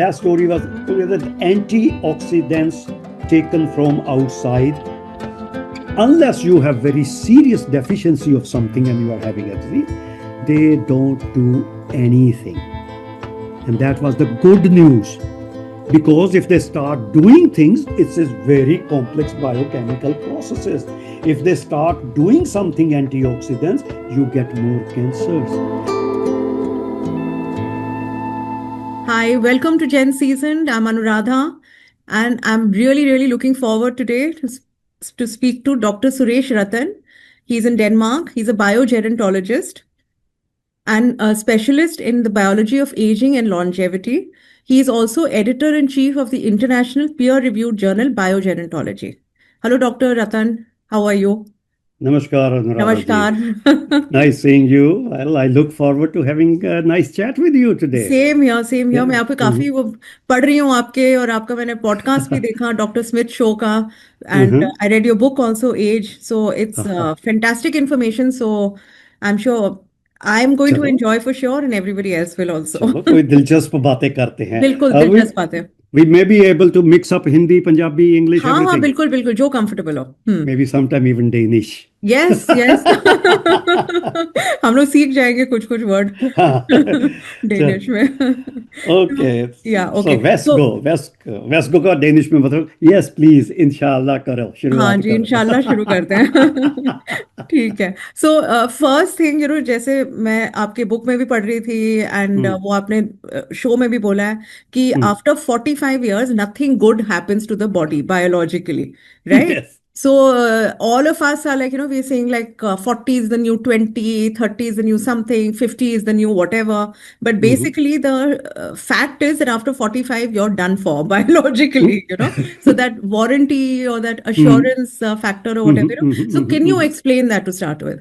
that story was that antioxidants taken from outside, unless you have very serious deficiency of something and you are having a disease, they don't do anything. And that was the good news. Because if they start doing things, it's a very complex biochemical processes. If they start doing something antioxidants, you get more cancers. Hi, welcome to Gen Seasoned. I'm Anuradha, and I'm really looking forward today to speak to Dr. Suresh Rattan. He's in Denmark. He's a biogerontologist and a specialist in the biology of aging and longevity. He is also editor-in-chief of the international peer-reviewed journal Biogerontology. Hello, Dr. Rattan. How are you? Namaskar, Anuradha ji. Namaskar. Nice seeing you. Well, I look forward to having a nice chat with you today. Same here मैं आपको काफी वो पढ़ रही हूँ आपके और आपका मैंने पॉडकास्ट भी देखा डॉक्टर स्मिथ शो का and I read your book also as so it's fantastic information so I am sure I am going to enjoy for sure and everybody else will also चलो कोई दिलचस्प बातें करते हैं बिल्कुल दिलचस्प बातें We may be able to mix up Hindi, Punjabi, English, हाँ everything. बिल्कुल जो कंफर्टेबल हो Maybe sometime even Danish. Yes हम लोग सीख जाएंगे कुछ वर्ड डेनिश में Okay. Okay So West go का डेनिश में मतलब yes please इंशाल्लाह करो शुरुआत हाँ जी इंशाल्लाह शुरू करते हैं ठीक है सो फर्स्ट थिंग जैसे मैं आपके बुक में भी पढ़ रही थी एंड वो आपने शो में भी बोला है कि after 45 years nothing good happens to the body biologically, right? Yes. So all of us are like, we're saying like 40 is the new 20, 30 is the new something, 50 is the new whatever. But basically the fact is that after 45, you're done for biologically, So that warranty or that assurance factor or whatever. So can you explain that to start with?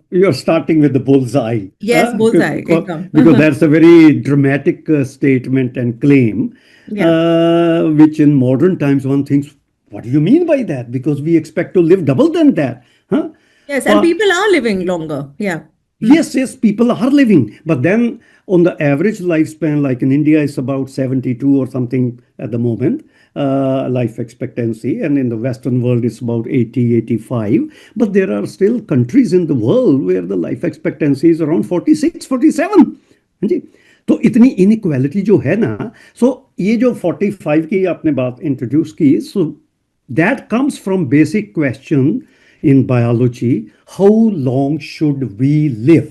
You're starting with the bullseye. Yes, bullseye. Because that's a very dramatic statement and claim, which in modern times one thinks, what do you mean by that? Because we expect to live double than that. Huh? Yes, and people are living longer. Yeah. Yes, people are living. But then on the average lifespan, like in India, it's about 72 or something at the moment, life expectancy. And in the Western world, it's about 80, 85. But there are still countries in the world where the life expectancy is around 46, 47. तो इतनी inequality जो है ना, सो ये जो 45 की आपने बात इंट्रोड्यूस की, सो that comes from basic question in biology: how long should we live,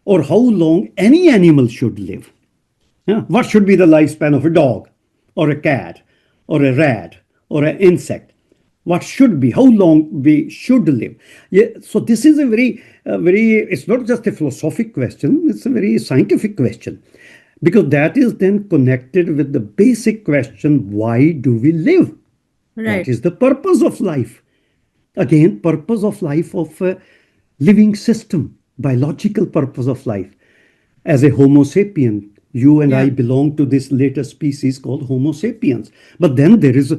or how long any animal should live? What should be the lifespan of a dog or a cat or a rat or an insect? What should be, how long we should live? So this is a very, it's not just a philosophic question, it's a very scientific question. Because that is then connected with the basic question, why do we live? Right. What is the purpose of life? Again, purpose of life of a living system, biological purpose of life. As a Homo sapien, you and I belong to this later species called Homo sapiens. But then there is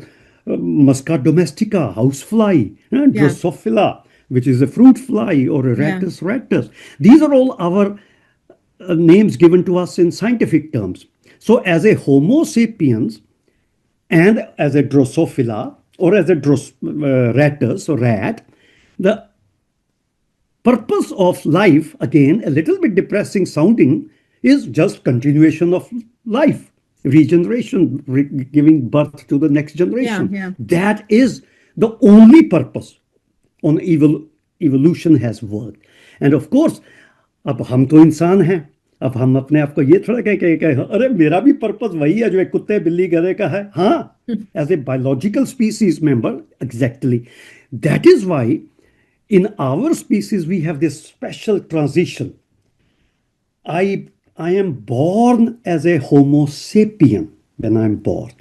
Musca domestica, housefly, Drosophila, which is a fruit fly, or a rattus. These are all our names given to us in scientific terms. So as a Homo sapiens, and as a Drosophila or as a rattus or rat, the purpose of life, again, a little bit depressing sounding, is just continuation of life, regeneration, giving birth to the next generation. That is the only purpose on evolution has worked. And of course, अब हम तो इंसान हैं, अब हम अपने आप को ये थोड़ा कह अरे मेरा भी पर्पस वही है जो एक कुत्ते बिल्ली गधे का है. हाँ, as a biological species member, exactly. That is why in our species we have this special transition. I am born as a Homo sapien when I'm born,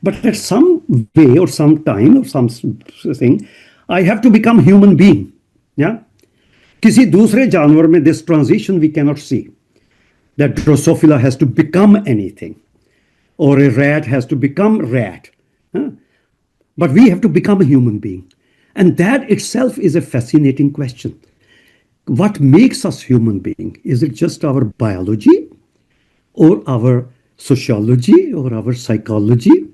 but at some way or some time or something, I have to become human being. Yeah, किसी दूसरे जानवर में this transition we cannot see. That Drosophila has to become anything, or a rat has to become rat. But we have to become a human being. And that itself is a fascinating question. What makes us human being? Is it just our biology or our sociology or our psychology.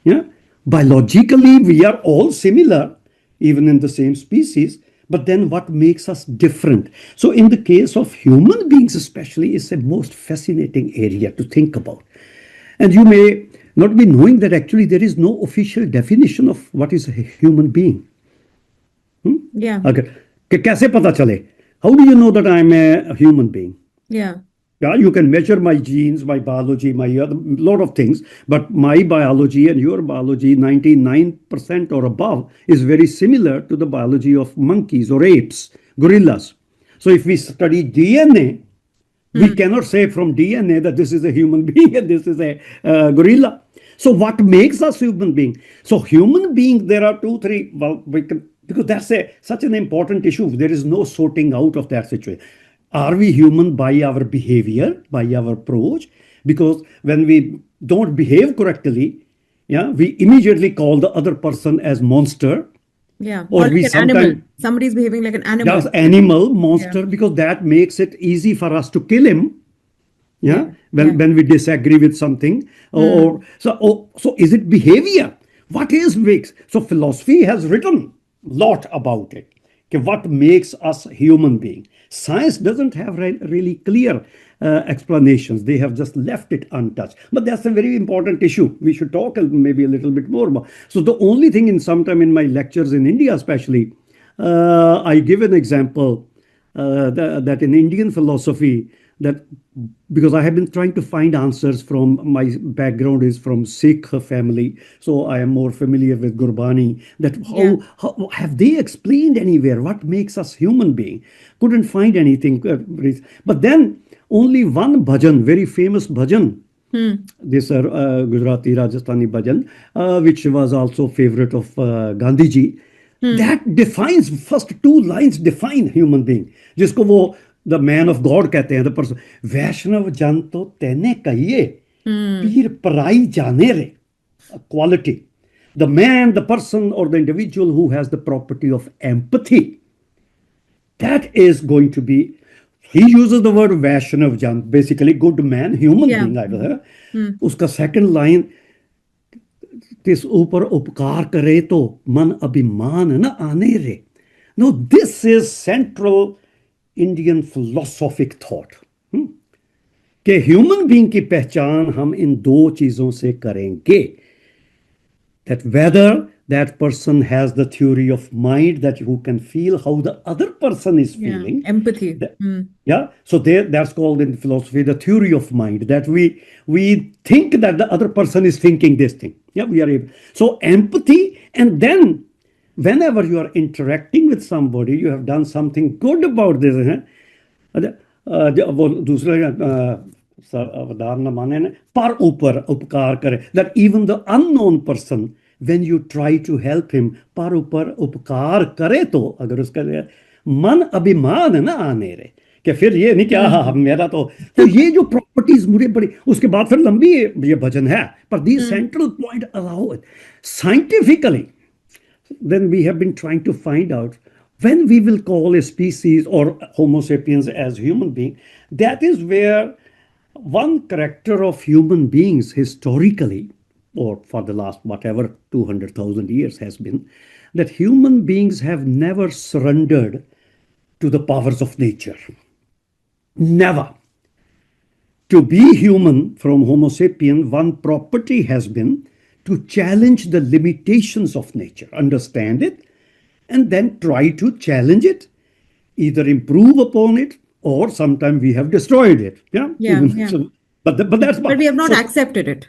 Yeah, biologically we are all similar, even in the same species. But then what makes us different? So in the case of human beings especially, is a most fascinating area to think about. And you may not be knowing that actually there is no official definition of what is a human being. Yeah. अगर कैसे पता चले? How do you know that I'm a human being? Yeah. Yeah, you can measure my genes, my biology, my other lot of things, but my biology and your biology, 99% or above, is very similar to the biology of monkeys or apes, gorillas. So if we study DNA, we cannot say from DNA that this is a human being and this is a gorilla. So what makes us human being? So human being, there are two, three. Well, we can, because that's such an important issue. There is no sorting out of that situation. Are we human by our behavior, by our approach? Because when we don't behave correctly, yeah, we immediately call the other person as monster, Yeah. or Or we like an animal. sometimes Somebody's behaving like an animal. just animal Yeah. monster, because that makes it easy for us to kill him. Yeah, Yeah. when we disagree with something, or so is it behavior? What is makes? So philosophy has written a lot about it. Okay, what makes us human being? Science doesn't have really clear explanations. They have just left it untouched. But that's a very important issue. We should talk maybe a little bit more about. So the only thing in sometime in my lectures in India, especially, I give an example that in Indian philosophy, that because I have been trying to find answers from my background is from Sikh family, so I am more familiar with Gurbani. That Yeah. how have they explained anywhere what makes us human being? Couldn't find anything. But then only one bhajan, very famous bhajan, this Gujarati Rajasthani bhajan, which was also favorite of Gandhiji, that defines first two lines define human being. जिसको वो the man of God कहते हैं, the person. वैष्णव जन तो तेने कहिए पीर पराई जाने रे. A quality. The man, the person, or the individual who has the property of empathy. That is going to be. He uses the word Vaishnav Jan, basically good man, human Yeah. being. I will. उसका second line. तिस ऊपर उपकार करे तो मन अभिमान न आने रे. Now this is central Indian philosophic thought. कि ह्यूमन बीइंग की पहचान हम इन दो चीजों से करेंगे. That whether that person has the theory of mind, that who can feel how the other person is Yeah. feeling. Empathy. Yeah, so that's called in philosophy the theory of mind, that we think that the other person is thinking this thing. Yeah, we are able. So empathy, and then whenever you are interacting with somebody, you have done something good about this. वो दूसरे अवधारणा माने ना पर ऊपर उपकार करे, that even the unknown person, when you try to help him, पर ऊपर उपकार करे तो अगर उसका मन अभिमान ना आने रे, कि फिर ये नहीं क्या हाँ मेरा तो ये जो प्रॉपर्टीज मुझे बड़ी, उसके बाद फिर लंबी ये भजन है, पर the central point allow it scientifically. Then we have been trying to find out when we will call a species or Homo sapiens as human being. That is where one character of human beings historically, or for the last whatever 200,000 years has been, that human beings have never surrendered to the powers of nature. Never. To be human from Homo sapien, one property has been to challenge the limitations of nature, understand it, and then try to challenge it, either improve upon it, or sometimes we have destroyed it. Yeah. Yeah, Even yeah. so, but that's But we have not so- accepted it.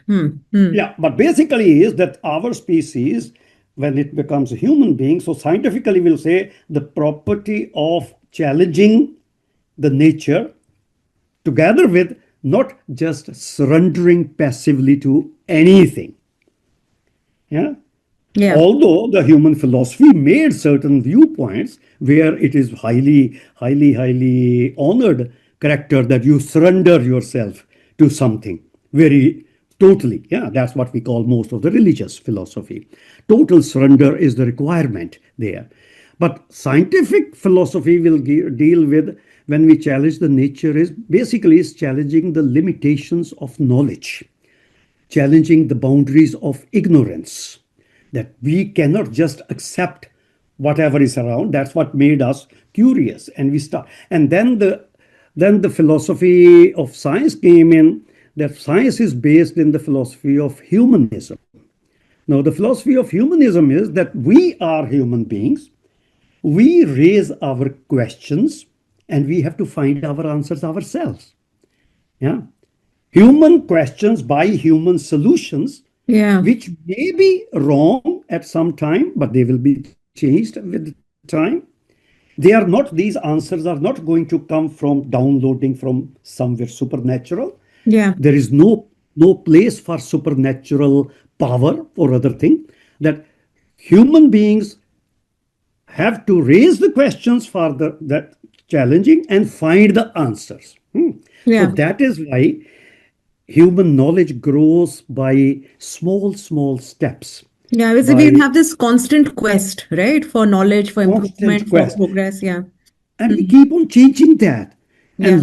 yeah, but basically is that our species, when it becomes a human being, so scientifically we'll say the property of challenging the nature together with not just surrendering passively to anything. Yeah. Yeah. Although the human philosophy made certain viewpoints where it is highly, highly, highly honored character that you surrender yourself to something very totally. Yeah, that's what we call most of the religious philosophy. Total surrender is the requirement there. But scientific philosophy will deal with when we challenge the nature is basically is challenging the limitations of knowledge. challenging the boundaries of ignorance, that we cannot just accept whatever is around. That's what made us curious, and we start. And then the philosophy of science came in. That science is based in the philosophy of humanism. Now, the philosophy of humanism is that we are human beings. We raise our questions, and we have to find our answers ourselves. Yeah, human questions by human solutions, Yeah. which may be wrong at some time, but they will be changed with time. They are not, these answers are not going to come from downloading from somewhere supernatural. Yeah. There is no place for supernatural power or other thing. That human beings have to raise the questions for that challenging and find the answers. So Yeah. that is why human knowledge grows by small steps, Yeah. We by have this constant quest, right? For knowledge, for constant improvement, for quest. progress. Yeah. And we Mhm. keep on changing that. Yeah.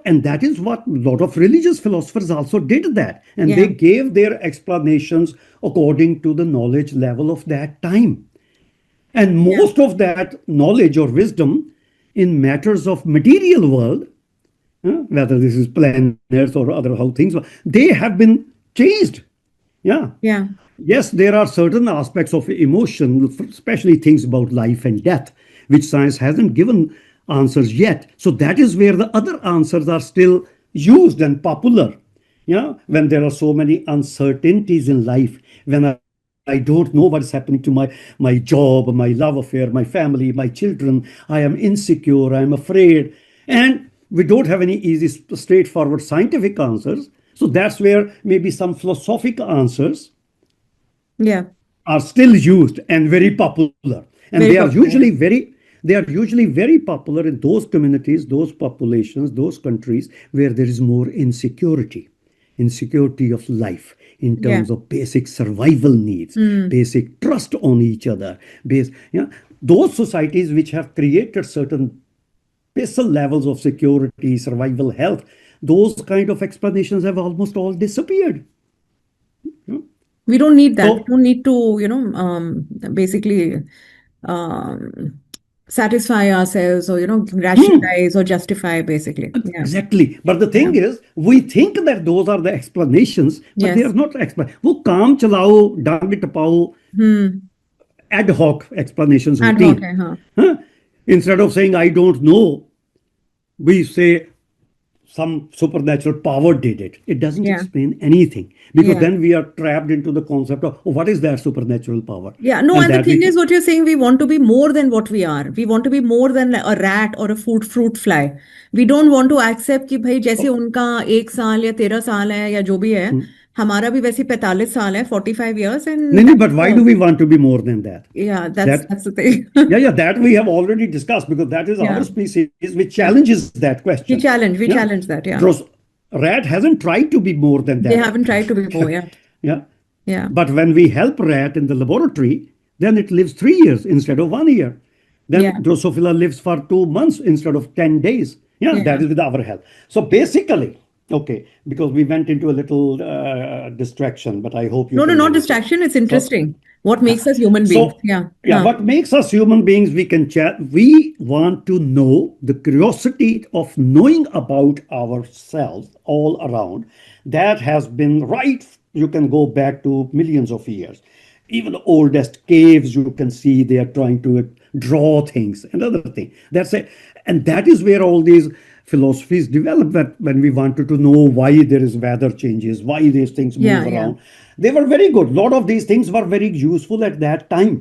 And that is what a lot of religious philosophers also did that. And they Yeah. gave their explanations according to the knowledge level of that time. And Yeah. most of that knowledge or wisdom in matters of material world, whether this is planets or other how things, they have been changed. Yeah. Yeah. Yes, there are certain aspects of emotion, especially things about life and death, which science hasn't given answers yet. So that is where the other answers are still used and popular. Yeah, when there are so many uncertainties in life, when I don't know what is happening to my job, my love affair, my family, my children, I am insecure, I am afraid, and we don't have any easy, straightforward scientific answers. So that's where maybe some philosophical answers Yeah. are still used and very popular. And Very popular. they are usually very popular in those communities, those populations, those countries where there is more insecurity of life in Yeah. terms of basic survival needs, Mm. basic trust on each other, those societies which have created certain basal levels of security, survival, health, those kind of explanations have almost all disappeared. We don't need that. We So don't need to, basically um, satisfy ourselves or, rationalize or justify, basically. Yeah. exactly. But the Yeah. thing is, we think that those are the explanations, but they are Yes. not explanations. वो काम चलाओ, डांग टपाओ, Hmm. ad hoc explanations Ad होती hoc हैं. है, हाँ. Huh? Instead of saying I don't know, we say some supernatural power did it. It doesn't Yeah. explain anything, because Yeah. then we are trapped into the concept of, oh, what is that supernatural power, Yeah, no, and and the that we thing is, can. what you're saying, we want to be more than what we are. We want to be more than a rat or a fruit fly. We don't want to accept कि भाई जैसे Oh, उनका 1 साल या 13 साल है या जो भी है, हमारा भी वैसे 45 साल है, 45 years, no, and no, that's but why do we want to be more than that? yeah, that's That that's the thing. Yeah, that we have already discussed, because that is our Yeah, species which challenges that question. we Yeah, challenge that. Yeah, Dros- rat hasn't tried to be more than they that. haven't tried to be more. Yeah, Yeah, yeah, but when we help rat in the laboratory, then it lives 3 years instead of 1 year. Then yeah, Drosophila lives for 2 months instead of 10 days. Yeah, that yeah. is with our help. So basically, okay, because we went into a little distraction, but I hope you No, no, can not manage it. distraction. It's So interesting. What makes us human beings? so, Yeah, yeah, what makes us human beings, we can chat. We want to know, the curiosity of knowing about ourselves all around. That has been right. You can go back to millions of years. Even the oldest caves, you can see they are trying to draw things and other thing. That's it. And that is where all these philosophies develop, that when we wanted to know why there is weather changes, why these things yeah, move yeah, around, they were very good. A lot of these things were very useful at that time.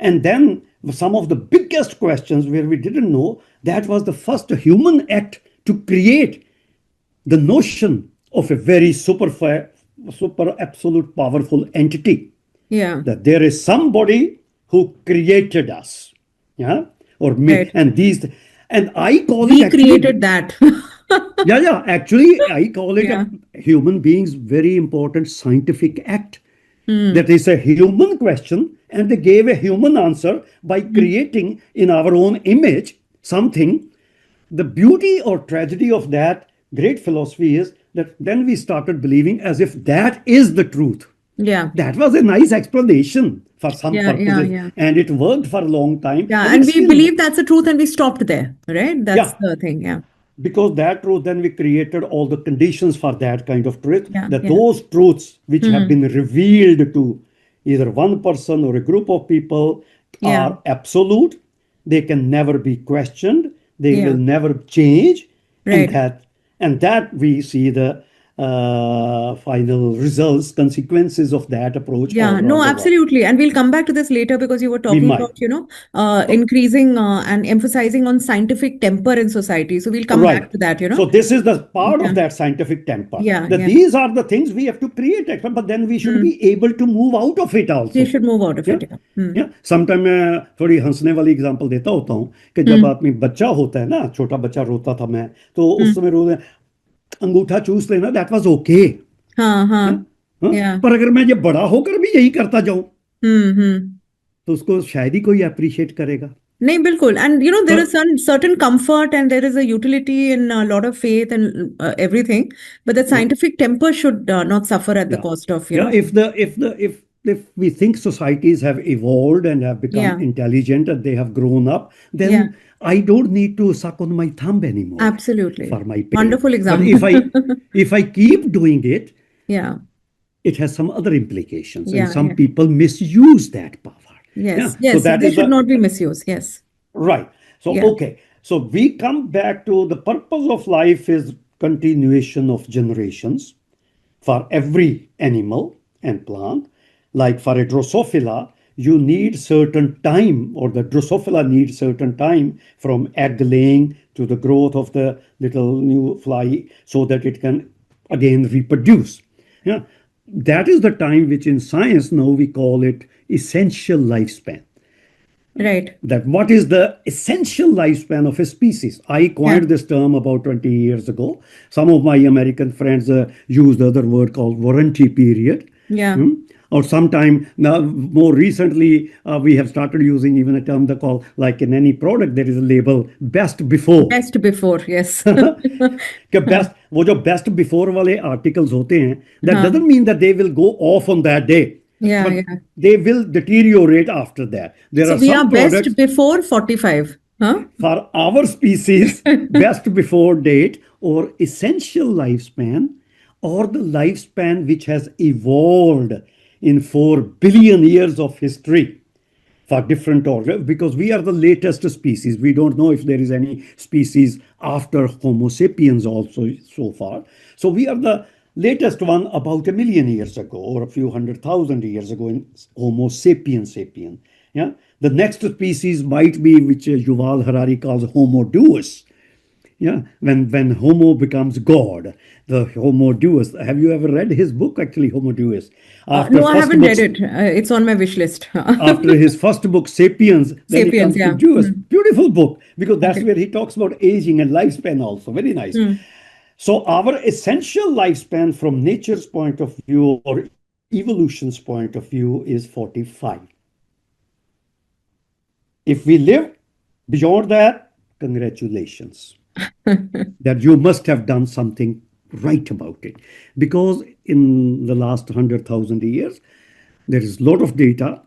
And then some of the biggest questions where we didn't know, that was the first human act to create the notion of a very super absolute powerful entity, yeah. that there is somebody who created us. Yeah, or me, Right. and these, and I call it We actually. created that. Yeah, actually I call it a Yeah. human beings very important scientific act. That Hmm. is a human question, and they gave a human answer by Hmm. creating in our own image something. The beauty or tragedy of that great philosophy is that then we started believing as if that is the truth. Yeah. That was a nice explanation for some Yeah. Yeah. purposes, Yeah. and it worked for a long time, Yeah. but And it we still believe that's the truth and we stopped there, right? That's yeah, the thing. Yeah. because that truth, then we created all the conditions for that kind of truth, Yeah. that Yeah. those truths which have Hmm. been revealed to either one person or a group of people Yeah. are absolute. They can never be questioned, they will Yeah. never change, and Right. that we see the final results, consequences of that approach all Yeah, no, around the world. absolutely. And we'll come back to this later because you were We talking might. about, Oh, increasing and emphasizing on scientific temper in society. So we'll come back right. to that. So this is the part Yeah, of that scientific temper. yeah, That yeah. these are the things we have to create, but then we should Hmm. be able to move out of it We also. should move out of Yeah, it. Yeah. Hmm. या sometime मैं थोड़ी हंसने वाली example देता होता हूँ कि जब Hmm. आदमी बच्चा होता है ना, छोटा बच्चा रोता था मैं, तो उस Hmm. समय रो अंगूठा चूस लेना, दैट वाज ओके। हाँ, हाँ, yeah. पर अगर मैं ये बड़ा होकर भी यही करता जाऊं Hmm. तो उसको शायद ही कोई अप्रिशिएट करेगा। नहीं, बिल्कुल. And there is पर some certain comfort and there is a utility in a lot of faith and everything. But the या scientific temper should not suffer at the Yeah. cost of, Yeah. If we think societies have evolved and have become yeah, intelligent and they have grown up, yeah, then I don't need to suck on my thumb anymore absolutely. for my pain. Wonderful But example. if I keep doing it, Yeah, it has some other implications, and yeah, some yeah. people misuse that power. Yeah. Yes, So yes. that They is should the not be misused. Yes. right. So Yeah. okay. So we come back to the purpose of life is continuation of generations for every animal and plant. Like for a Drosophila, you need certain time, or the Drosophila needs certain time from egg laying to the growth of the little new fly so that it can again reproduce. Yeah. That is the time which in science now we call it essential lifespan. Right. That what is the essential lifespan of a species. I Yeah. coined this term about 20 years ago. Some of my American friends use the other word called warranty period. Yeah. Hmm? Or sometime now, more recently, we have started using even a term they call, like in any product, there is a label best before. Best before. Yes. कि हाँ, best वो जो best before वाले articles होते हैं, that हाँ. Doesn't mean that they will go of on that day, Yeah. but Yeah. they will deteriorate after that. There So are we some are best products before 45. Huh? for our species, best before date or essential lifespan, or the lifespan which has evolved in 4 billion years of history for different order, because we are the latest species. We don't know if there is any species after Homo sapiens also so far. So we are the latest one about 1 million years ago or a few 100,000 years ago in Homo sapiens sapien. Yeah. The next species might be, which Yuval Harari calls Homo deus. Yeah, when Homo becomes God, the Homo deus. Have you ever read his book? Actually, Homo deus. After No, I first haven't book, read it. It's on my wish list. after his first book, Sapiens, then he Sapiens. comes to Yeah. Deus. Beautiful book, because that's Okay. where he talks about aging and lifespan also. Very nice. Hmm. So our essential lifespan from nature's point of view or evolution's point of view is 45. If we live beyond that, congratulations. That you must have done something right about it. Because in the last 100,000 years, there is a lot of data.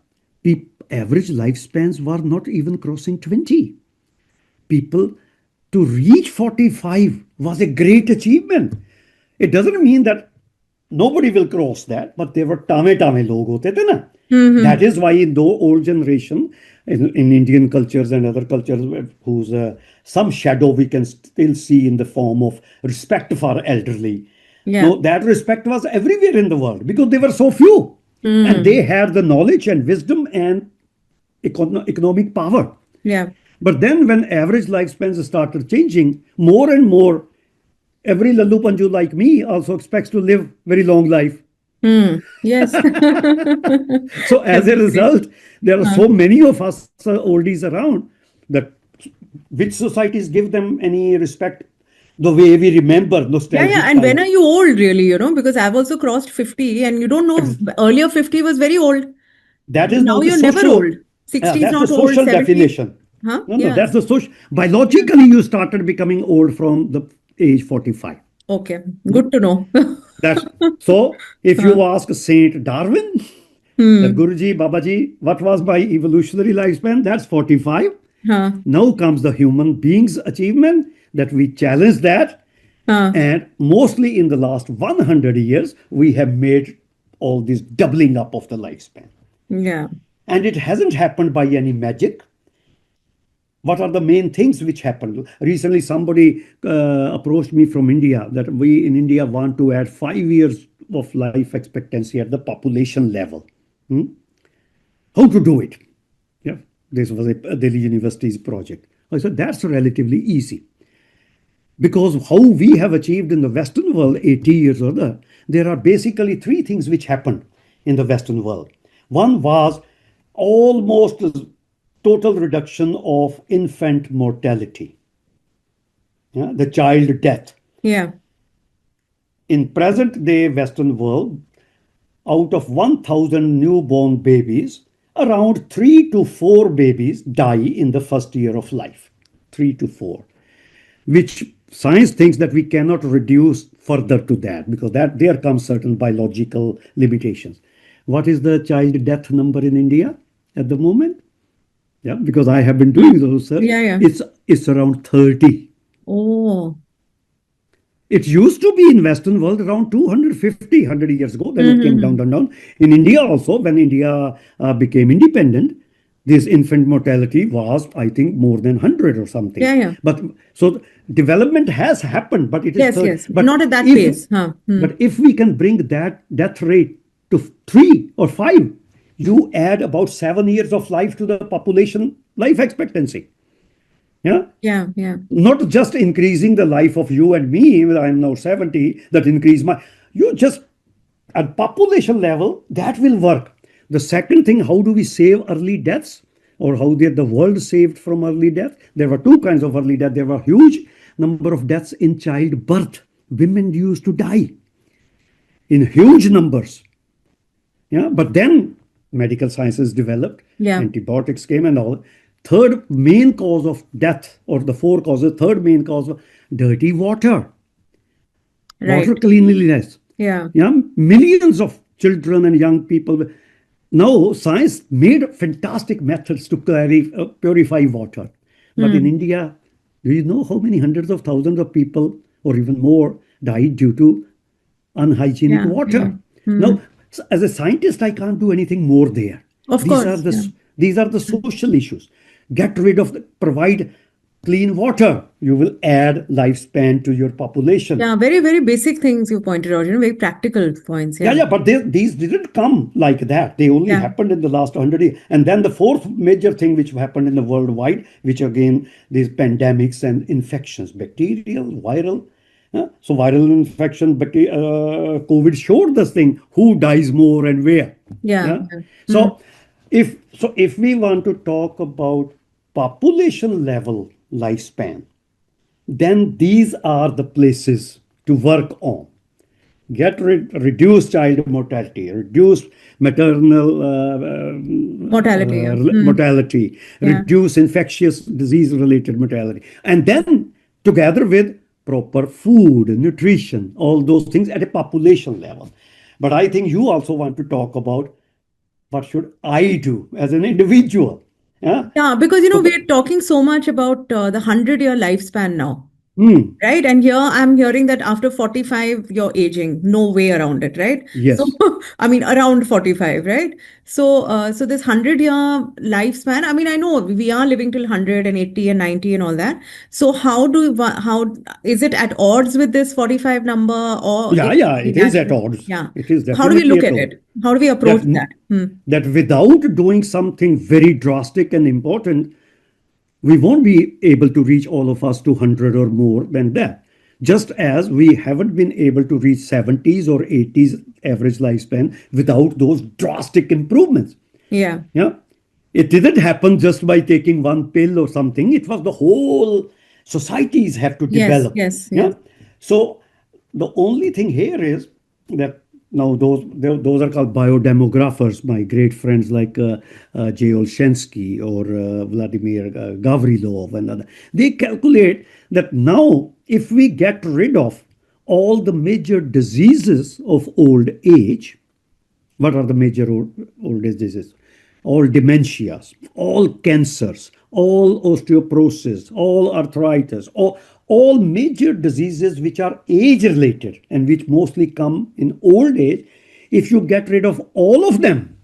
Average lifespans were not even crossing 20. People to reach 45 was a great achievement. It doesn't mean that nobody will cross that, but they were tame log hote the na. That is why in the old generation, in Indian cultures and other cultures, whose some shadow we can still see in the form of respect for elderly. Yeah. No, that respect was everywhere in the world because they were so few, and they had the knowledge and wisdom and economic power. Yeah. But then when average lifespans started changing, more and more, every Lallu Panju like me also expects to live very long life. Yes. So as a Absolutely. result, there are Huh. so many of us oldies around that which societies give them any respect the way we remember Yeah, yeah. nostalgic And when time. are you old, really? Because I've also crossed 50 and you don't know, earlier 50 was very old. That is Now now the you're never old. social, 60 is that's the not old, social 70. definition. Huh? No, Yeah. that's the social. Biologically, you started becoming old from the age 45. Okay, good to know. That's so. If Huh. you ask Saint Darwin, that Hmm. Guruji, Babaji, what was my evolutionary lifespan? That's 45. Huh. Now comes the human being's achievement that we challenge that. Huh. And mostly in the last 100 years, we have made all this doubling up of the lifespan. Yeah. And it hasn't happened by any magic. What are the main things which happened? Recently, somebody approached me from India that we in India want to add 5 years of life expectancy at the population level. Hmm? How to do it? Yeah, this was a Delhi University's project. I said that's relatively easy because how we have achieved in the Western world 80 years or the, there are basically three things which happened in the Western world. One was almost total reduction of infant mortality, yeah, the child death. Yeah. In present day Western world, out of 1,000 newborn babies, around 3 to 4 babies die in the first year of life. 3 to 4, which science thinks that we cannot reduce further to that because that there comes certain biological limitations. What is the child death number in India at the moment? Yeah, because I have been doing the research. Yeah, yeah. It's around 30. Oh. It used to be in Western world around 250, 100 years ago. Then it came down, Mm-hmm. down, down. In India also, when India became independent, this infant mortality was, I think, more than 100 or something. Yeah, yeah. But so development has happened, but it is Yes, third. yes. Not at that pace. Huh. Hmm. But if we can bring that death rate to 3 or 5, you add about 7 years of life to the population life expectancy. Yeah, Yeah, yeah. not just increasing the life of you and me. I'm now 70, that increase my, you just at population level that will work. The second thing, how do we save early deaths, or how did the world saved from early death? There were two kinds of early death. There were huge number of deaths in childbirth. Women used to die in huge numbers. Yeah, but then medical sciences developed, Yeah. antibiotics came and all. Third main cause of death, or the four causes, third main cause of dirty water, water Right. cleanliness. Yeah. Yeah, millions of children and young people. Now science made fantastic methods to purify water. But in Hmm. India, do you know how many hundreds of thousands of people or even more died due to unhygienic Yeah, yeah. water? Hmm. Now, as a scientist, I can't do anything more there. Of These are course. the Yeah. these are the social issues. Get rid of provide clean water. You will add lifespan to your population. Yeah, very, very basic things you pointed out, very practical points. Yeah, Yeah. yeah, but these didn't come like that. They only Yeah. happened in the last 100 years. And then the fourth major thing which happened in the worldwide, which again, these pandemics and infections, bacterial, viral. So viral infection, COVID showed this thing, who dies more and where. Yeah. Yeah. Yeah. Hmm. So if we want to talk about population level lifespan, then these are the places to work on. Reduce child mortality, reduce maternal Mortality. Yeah. Hmm. mortality, Yeah. reduce infectious disease related mortality, and then together with proper food, nutrition, all those things at a population level. But I think you also want to talk about what should I do as an individual. Yeah. Yeah, because So we're talking so much about the 100-year lifespan now. hmm, Right. And here I'm hearing that after 45, you're aging. No way around it, right? So, yes. I mean, around 45, right? So this 100-year lifespan, I mean, I know we are living till 180 and 90 and all that. So how is it at odds with this 45 number, or Yeah, it yeah, be it is at natural? odds. Yeah. It is How do we definitely look at at odds. it? How do we That approach that? Hmm. that without doing something very drastic and important, we won't be able to reach all of us to 100 or more than that. Just as we haven't been able to reach 70s or 80s average lifespan without those drastic improvements. Yeah. Yeah. It didn't happen just by taking one pill or something. It was the whole societies have to Yes, develop. yes, Yeah. yes. So the only thing here is that now those are called biodemographers. My great friends like J. Olszewski or Vladimir Gavrilov and other, they calculate that now if we get rid of all the major diseases of old age. What are the major old age diseases? All dementias, all cancers, all osteoporosis, all arthritis, all major diseases which are age related and which mostly come in old age. If you get rid of all of them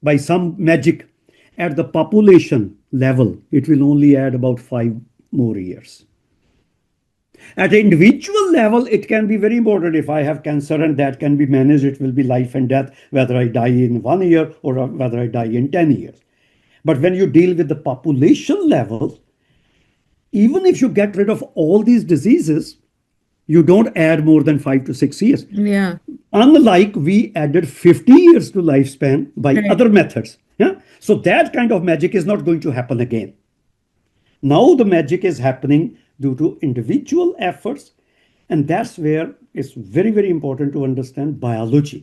by some magic at the population level, it will only add about 5 more years. At an individual level, it can be very important. If I have cancer and that can be managed, it will be life and death, whether I die in 1 year or whether I die in 10 years. But when you deal with the population level, even if you get rid of all these diseases, you don't add more than 5 to 6 years. Yeah. Unlike we added 50 years to lifespan by Right. other methods. Yeah? So that kind of magic is not going to happen again. Now the magic is happening due to individual efforts, and that's where it's very, very important to understand biology.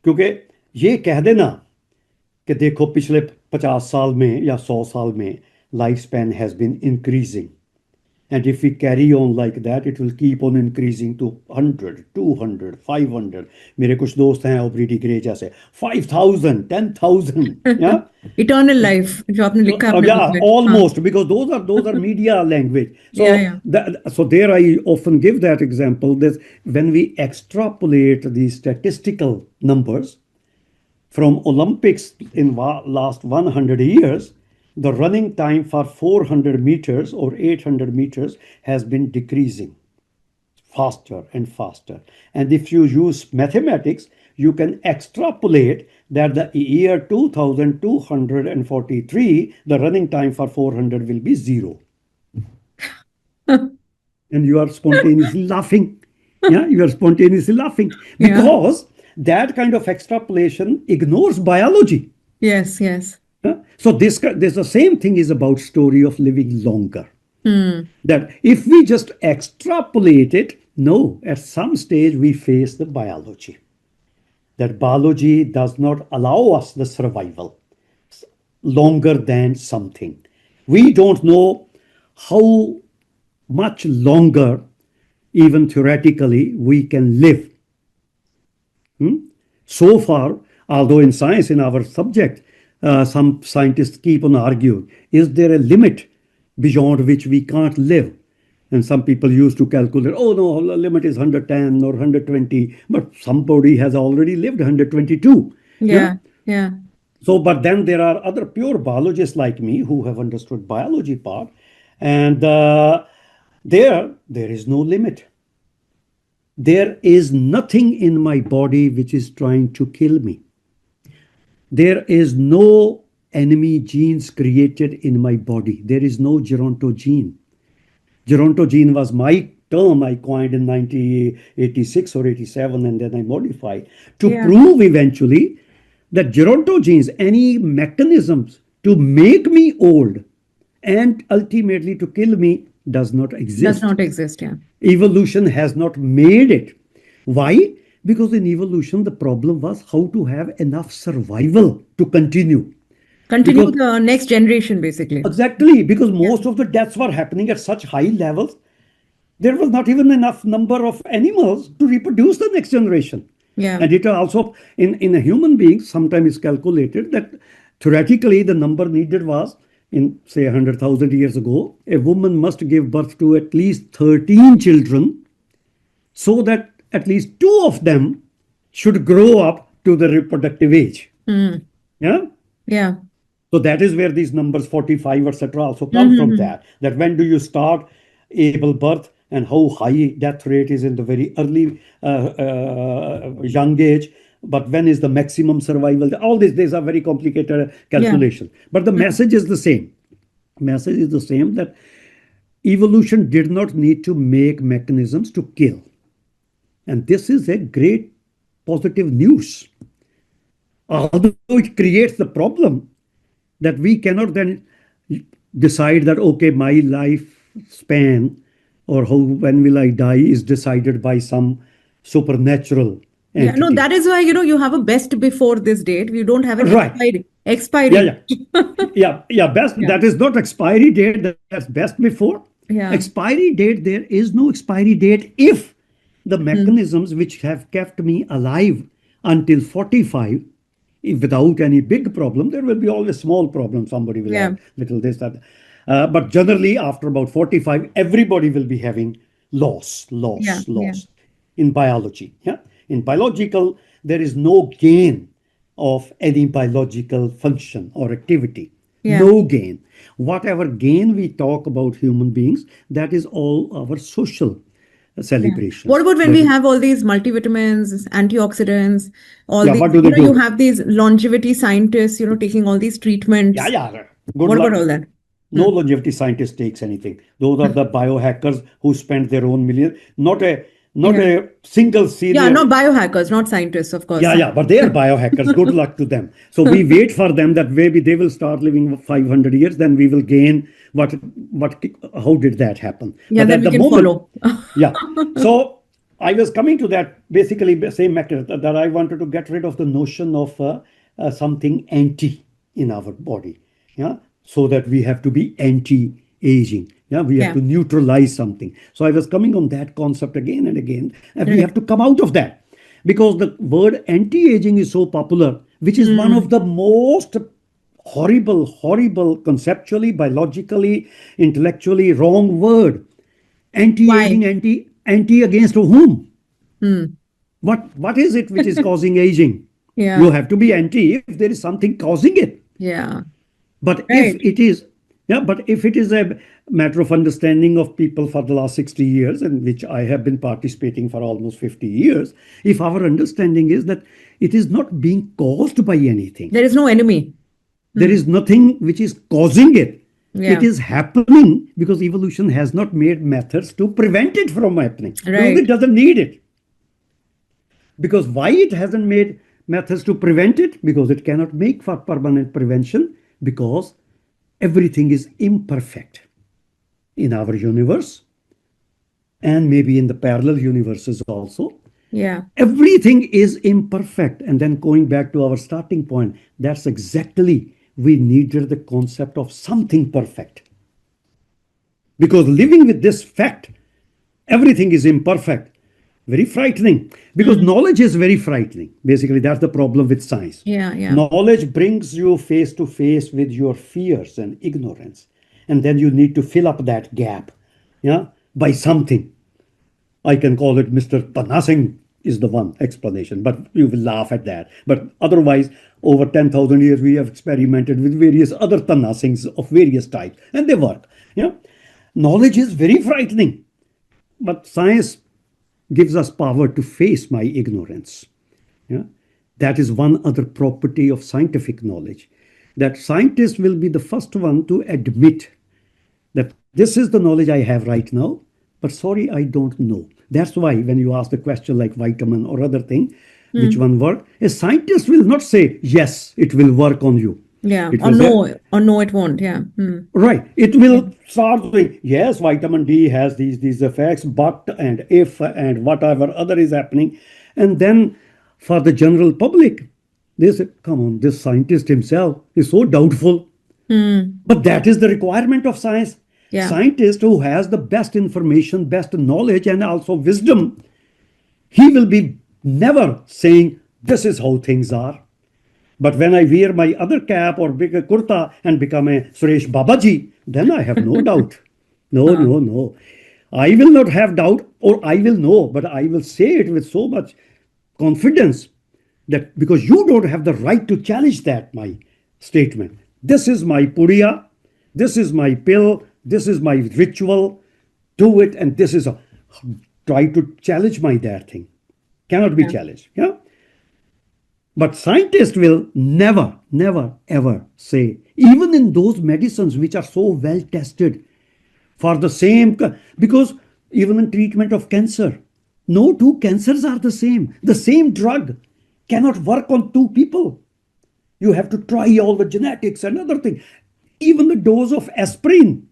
क्योंकि ये कह देना कि देखो पिछले 50 साल में या 100 साल में life span has been increasing, and if we carry on like that, it will keep on increasing to 100, 200, 500. मेरे कुछ दोस्त हैं ऑब्रिडी ग्रे जैसे 5,000, 10,000. Yeah. Eternal life, जो आपने लिखा है अपने Yeah, book में. हाँ. almost, because those are media language. So Yeah. so there I often give that example that when we extrapolate these statistical numbers from Olympics in last 100 years, the running time for 400 meters or 800 meters has been decreasing faster and faster. And if you use mathematics, you can extrapolate that the year 2243, the running time for 400 will be 0. And you are spontaneously laughing. Yeah, you are spontaneously laughing because that kind of extrapolation ignores biology. Yes, yes. So this the same thing is about story of living longer. That if we just extrapolate it, no, at some stage we face the biology. That biology does not allow us the survival longer than something. We don't know how much longer, even theoretically, we can live. So far, although in science, in our subject, some scientists keep on arguing, is there a limit beyond which we can't live? And some people used to calculate, oh no, the limit is 110 or 120, but somebody has already lived 122. Yeah. So, but then there are other pure biologists like me who have understood biology part, and there is no limit. There is nothing in my body which is trying to kill me. There is no enemy genes created in my body. There is no gerontogene. Gerontogene was my term I coined in 1986 or 87, and then I modified to prove eventually that gerontogenes, any mechanisms to make me old and ultimately to kill me, does not exist. Does not exist, yeah. Evolution has not made it. Why? Because in evolution, the problem was how to have enough survival to continue. Continue the next generation, basically. Exactly, because most of the deaths were happening at such high levels. There was not even enough number of animals to reproduce the next generation. Yeah. And it also, in a human being, sometimes it's calculated that theoretically the number needed was, in say 100,000 years ago, a woman must give birth to at least 13 children so that at least 2 of them should grow up to the reproductive age. Yeah? Yeah. So that is where these numbers 45, etc. also come from that. That when do you start able birth and how high death rate is in the very early young age. But when is the maximum survival? All these are very complicated calculations. But the message is the same. Message is the same, that evolution did not need to make mechanisms to kill. And this is a great positive news. Although it creates the problem that we cannot then decide that, okay, my life span or when will I die is decided by some supernatural entity. Yeah, no, that is why, you have a best before this date. You don't have an expiry. Best. That is not expiry date. That's best before. Yeah. Expiry date, there is no expiry date if the mechanisms which have kept me alive until 45, if without any big problem, there will be always small problems. Somebody will Yeah. have little this, that. But generally, after about 45, everybody will be having loss, Yeah. loss, Yeah. loss in biology. Yeah. In biological, there is no gain of any biological function or activity. Yeah. No gain. Whatever gain we talk about human beings, that is all our social Yeah. What celebrations. about when That we is, have all these multivitamins, antioxidants, all yeah, these, what do they you do? have these longevity scientists, taking all these Yeah, treatments. yeah. Good What about luck. all that? No Hmm. longevity scientist takes anything. Those are the biohackers who spend their own million. Not Yeah. a single Yeah, senior. not biohackers, not scientists, of Yeah, course. yeah, but they are biohackers. Good luck to them. So we wait for them that maybe they will start living 500 years, then we will gain what how did that happen? Yeah, But then at we the can moment, follow. yeah. So I was coming to that basically the same matter that I wanted to get rid of the notion of something anti in our body. Yeah. So that we have to be anti-aging. Yeah. We have Yeah. to neutralize something. So I was coming on that concept again and again. And we Right. have to come out of that because the word anti-aging is so popular, which is one of Hmm. the most horrible, horrible, conceptually, biologically, intellectually wrong word. Why? Anti-aging, anti against whom? Hmm. What is it which is causing aging? You Yeah. have to be anti if there is something causing it. Yeah. But if Right. it is, yeah, but if it is a matter of understanding of people for the last 60 years, in which I have been participating for almost 50 years, if our understanding is that it is not being caused by anything, There is no enemy. there Hmm. is nothing which is causing it. It Yeah. is happening because evolution has not made methods to prevent it from happening because it Right. doesn't need it. Because why it hasn't made methods to prevent it? Because it cannot make for permanent prevention because everything is imperfect in our universe and maybe in the parallel universes also. Yeah. Everything is imperfect. And then going back to our starting point, that's exactly we needed the concept of something perfect. Because living with this fact, everything is imperfect, very frightening. Because Hmm. knowledge is very frightening. Basically, that's the problem with science. Yeah. Yeah. Knowledge brings you face to face with your fears and ignorance. And then you need to fill up that gap, yeah, by something. I can call it Mr. Tanasing is the one explanation, but you will laugh at that. But otherwise, over 10,000 years, we have experimented with various other Tanasings of various types, and they work. Yeah, knowledge is very frightening, but science gives us power to face my ignorance. Yeah, that is one other property of scientific knowledge. That scientists will be the first one to admit that this is the knowledge I have right now, but sorry, I don't know. That's why when you ask the question like vitamin or other thing, which Hmm. one work, a scientist will not say, yes, it will work on you. Yeah. It will say, Or no, it won't. Yeah. Hmm. right, it Yeah. will start saying, yes, vitamin D has these effects, but and if and whatever other is happening. And then for the general public, they say, come on, this scientist himself is so doubtful. Hmm. But that is the requirement of science. Yeah. Scientist who has the best information, best knowledge, and also wisdom, he will be never saying, this is how things are. But when I wear my other cap or bigger kurta and become a Suresh Babaji, then I have no doubt. No, Huh. no, no. I will not have doubt, or I will know, but I will say it with so much confidence that because you don't have the right to challenge that, my statement. This is my puria, this is my pill, this is my ritual, do it, and this is a try to challenge my that thing. Cannot be Yeah. challenged. Yeah. But scientists will never, never, ever say, even in those medicines which are so well tested for the same, because even in treatment of cancer, no two cancers are the same. The same drug cannot work on two people. You have to try all the genetics and other things. Even the dose of aspirin.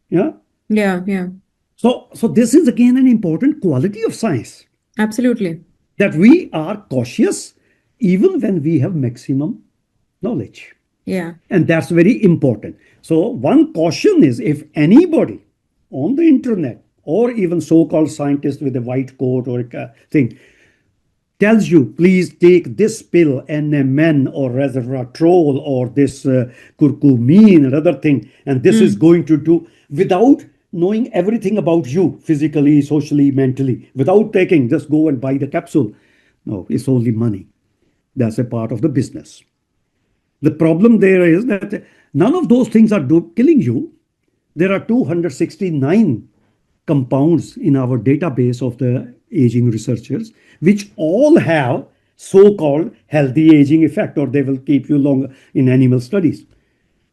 Yeah. Yeah. Yeah. So this is again an important quality of science Absolutely. that we are cautious even when we have maximum knowledge. Yeah. And that's very important. So one caution is if anybody on the internet or even so-called scientist with a white coat or a thing, tells you, please take this pill, NMN or resveratrol or this curcumin and other thing, and this is Mm. going to do, without knowing everything about you, physically, socially, mentally, without taking, just go and buy the capsule. No, it's only money. That's a part of the business. The problem there is that none of those things are killing you. There are 269 compounds in our database of the aging researchers, which all have so-called healthy aging effect, or they will keep you longer in animal studies.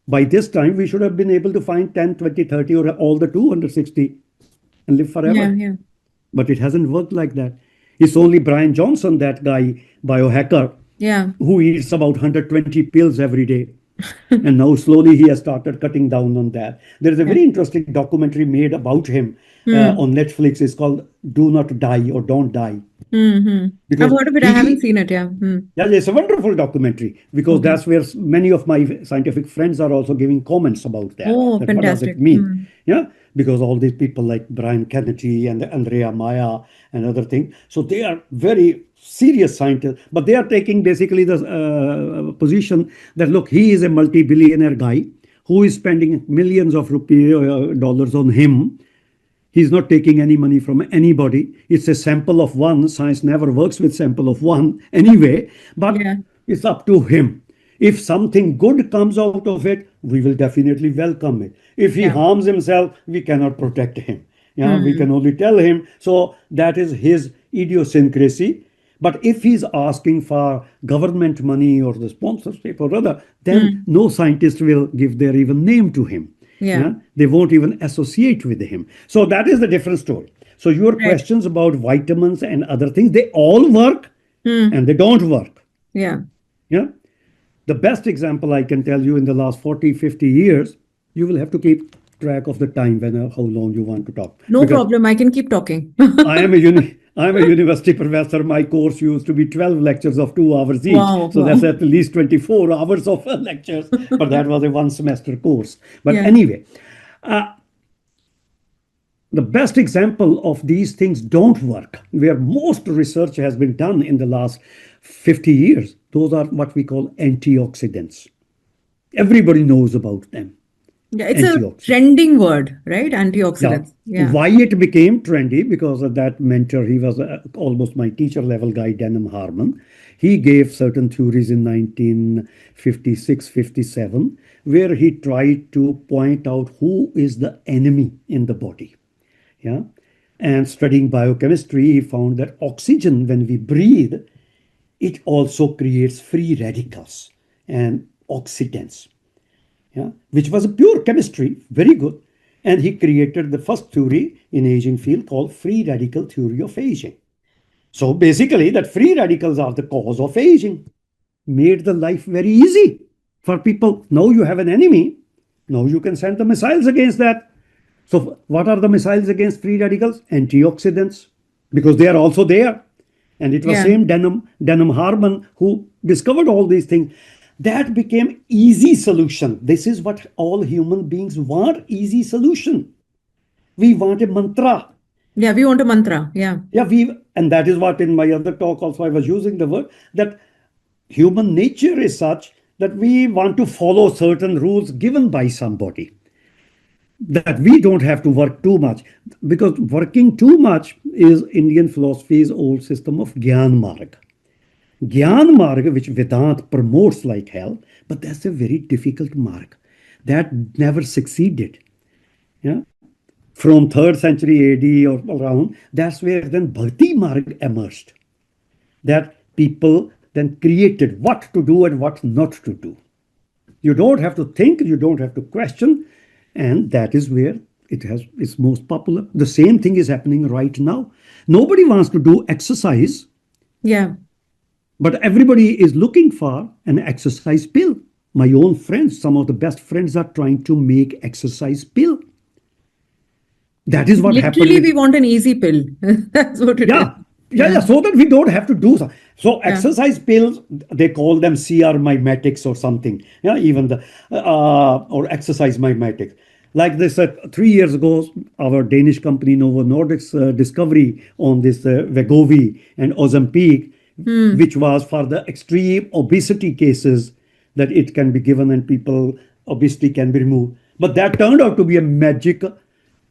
By this time, we should have been able to find 10, 20, 30, or all the 260 and live Yeah, forever. yeah, But it hasn't worked like that. It's only Bryan Johnson, that guy, biohacker, yeah. who eats about 120 pills every day. And now slowly he has started cutting down on that. There is a Yeah. very interesting documentary made about him Hmm. on Netflix. It's called Do Not Die or Don't Die. Mm-hmm. I've Because heard of it. I haven't he, seen it. Yeah. Hmm. yeah, it's a wonderful documentary, because Okay. that's where many of my scientific friends are also giving comments about that. Oh, That what does it fantastic. mean? Hmm. Yeah, because all these people like Brian Kennedy and Andrea Maya and other things, so they are very serious scientists, but they are taking basically the position that look, he is a multi-billionaire guy who is spending millions of dollars on him. He's not taking any money from anybody. It's a sample of one. Science never works with sample of one anyway, but Yeah. it's up to him. If something good comes out of it, we will definitely welcome it. If he Yeah. harms himself, we cannot protect him. Yeah, we Hmm. can only tell him. So that is his idiosyncrasy. But if he's asking for government money or the sponsorship or other, then Hmm. no scientist will give their even name to him. Yeah. Yeah, they won't even associate with him. So that is the different story. So your Right. questions about vitamins and other things, they all work Hmm. and they don't work. Yeah. Yeah, the best example I can tell you, in the last 40, 50 years, you will have to keep track of the time when how long you want to talk, No because problem. I can keep talking. I'm a university professor. My course used to be 12 lectures of 2 hours each. Wow. So Wow. that's at least 24 hours of lectures. But that was a one semester course. But Yeah. anyway, the best example of these things don't work, where most research has been done in the last 50 years, those are what we call antioxidants. Everybody knows about them. Yeah. It's a Antioxidants. trending word, right? Yeah. Antioxidants. Yeah. Why it became trendy? Because of that mentor, he was almost my teacher level guy, Denham Harmon. He gave certain theories in 1956, 57, where he tried to point out who is the enemy in the body. Yeah. And studying biochemistry, he found that oxygen, when we breathe, it also creates free radicals and oxidants, yeah, which was a pure chemistry, very good. And he created the first theory in aging field called free radical theory of aging. So basically, that free radicals are the cause of aging, made the life very easy for people. Now you have an enemy. Now you can send the missiles against that. So what are the missiles against free radicals? Antioxidants, because they are also there. And it was Yeah. same Denham Harmon who discovered all these things. That became easy solution. This is what all human beings want, easy solution. We want a mantra. Yeah. We want a mantra. Yeah. Yeah, and that is what in my other talk also I was using the word that human nature is such that we want to follow certain rules given by somebody, that we don't have to work too much, because working too much is Indian philosophy's old system of Gyan Marg. Gyan Marg, which Vedanta promotes like hell, but that's a very difficult marg that never succeeded. Yeah, from third century AD or around, that's where then Bhakti Marg emerged. That people then created what to do and what not to do. You don't have to think, you don't have to question, and that is where it's most popular. The same thing is happening right now. Nobody wants to do exercise, Yeah. but everybody is looking for an exercise pill. My own friends, some of the best friends, are trying to make exercise pill. That is what happened Literally, we with, want an easy pill. That's what it is. yeah, yeah, Yeah. yeah, so that we don't have to do so. So Yeah. exercise pills, they call them CR mimetics or something. Yeah, even the or exercise mimetics. Like they said 3 years ago, our Danish company Novo Nordisk's discovery on this Wegovy and Ozempic, Hmm. which was for the extreme obesity cases, that it can be given and people obesity can be removed. But that turned out to be a magic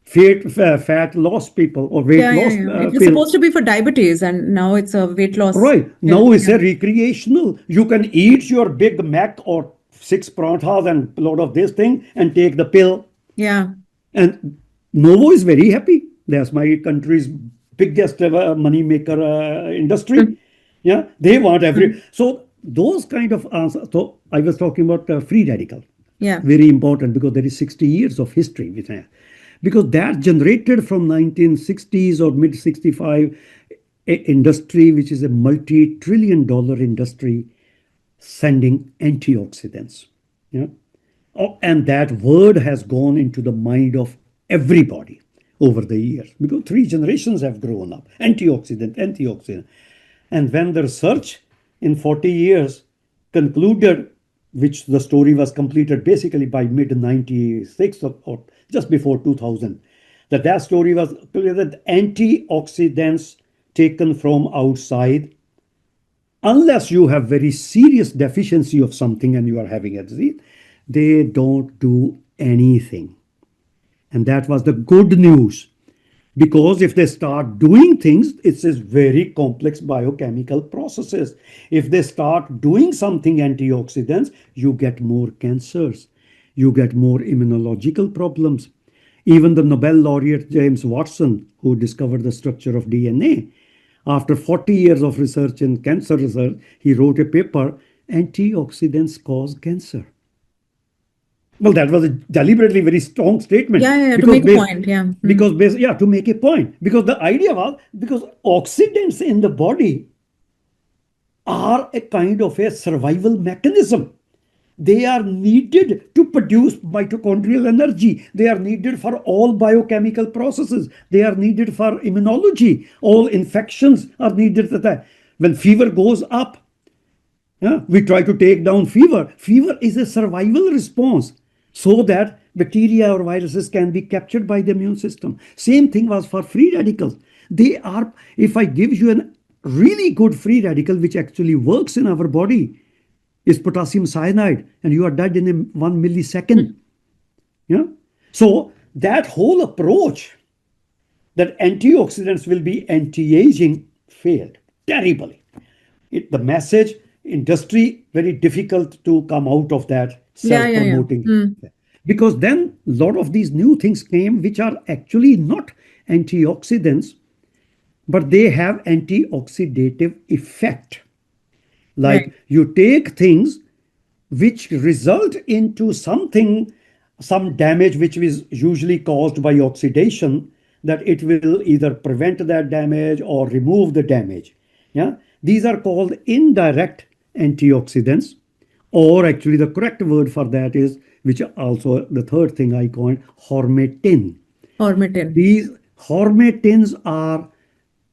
fat loss people or weight Yeah, yeah, loss yeah. It was pill. supposed to be for diabetes, and now it's a weight loss Right. pill. Now it's Yeah. a recreational. You can eat your Big Mac or six parathas and a lot of this thing and take the pill. Yeah. And Novo is very happy. That's my country's biggest money maker industry. Hmm. Yeah, they want Hmm. every. So those kind of answers. So I was talking about free radical. Yeah. Very important because there is 60 years of history with that. Because that generated from 1960s or mid 65 industry which is a multi-trillion dollar industry sending antioxidants. Yeah. Oh, and that word has gone into the mind of everybody over the years because three generations have grown up. Antioxidant, antioxidant. And when the research in 40 years concluded, which the story was completed basically by mid 96 or just before 2000, that story was clear that antioxidants taken from outside, unless you have very serious deficiency of something and you are having a disease, they don't do anything. And that was the good news. Because if they start doing things, it's a very complex biochemical processes. If they start doing something antioxidants, you get more cancers, you get more immunological problems. Even the Nobel laureate James Watson, who discovered the structure of DNA, after 40 years of research in cancer research, he wrote a paper, Antioxidants Cause Cancer. Well, that was a deliberately very strong statement Yeah, yeah, yeah, to because make a point. Yeah. Hmm. yeah, to make a point, because the idea was because oxidants in the body are a kind of a survival mechanism. They are needed to produce mitochondrial energy. They are needed for all biochemical processes. They are needed for immunology. All infections are needed for that. When fever goes up, yeah, we try to take down fever. Fever is a survival response so that bacteria or viruses can be captured by the immune system. Same thing was for free radicals. They are, if I give you a really good free radical which actually works in our body, is potassium cyanide, and you are dead in 1 millisecond. Yeah. So that whole approach that antioxidants will be anti-aging failed terribly. The message industry very difficult to come out of that Yeah, yeah, yeah. self-promoting Hmm. because then a lot of these new things came which are actually not antioxidants but they have antioxidative effect, Right. like you take things which result into something, some damage which is usually caused by oxidation, that it will either prevent that damage or remove the damage. Yeah, these are called indirect antioxidants, or actually the correct word for that is, which also the third thing I coined, hormetin. Hormetin. These hormetins are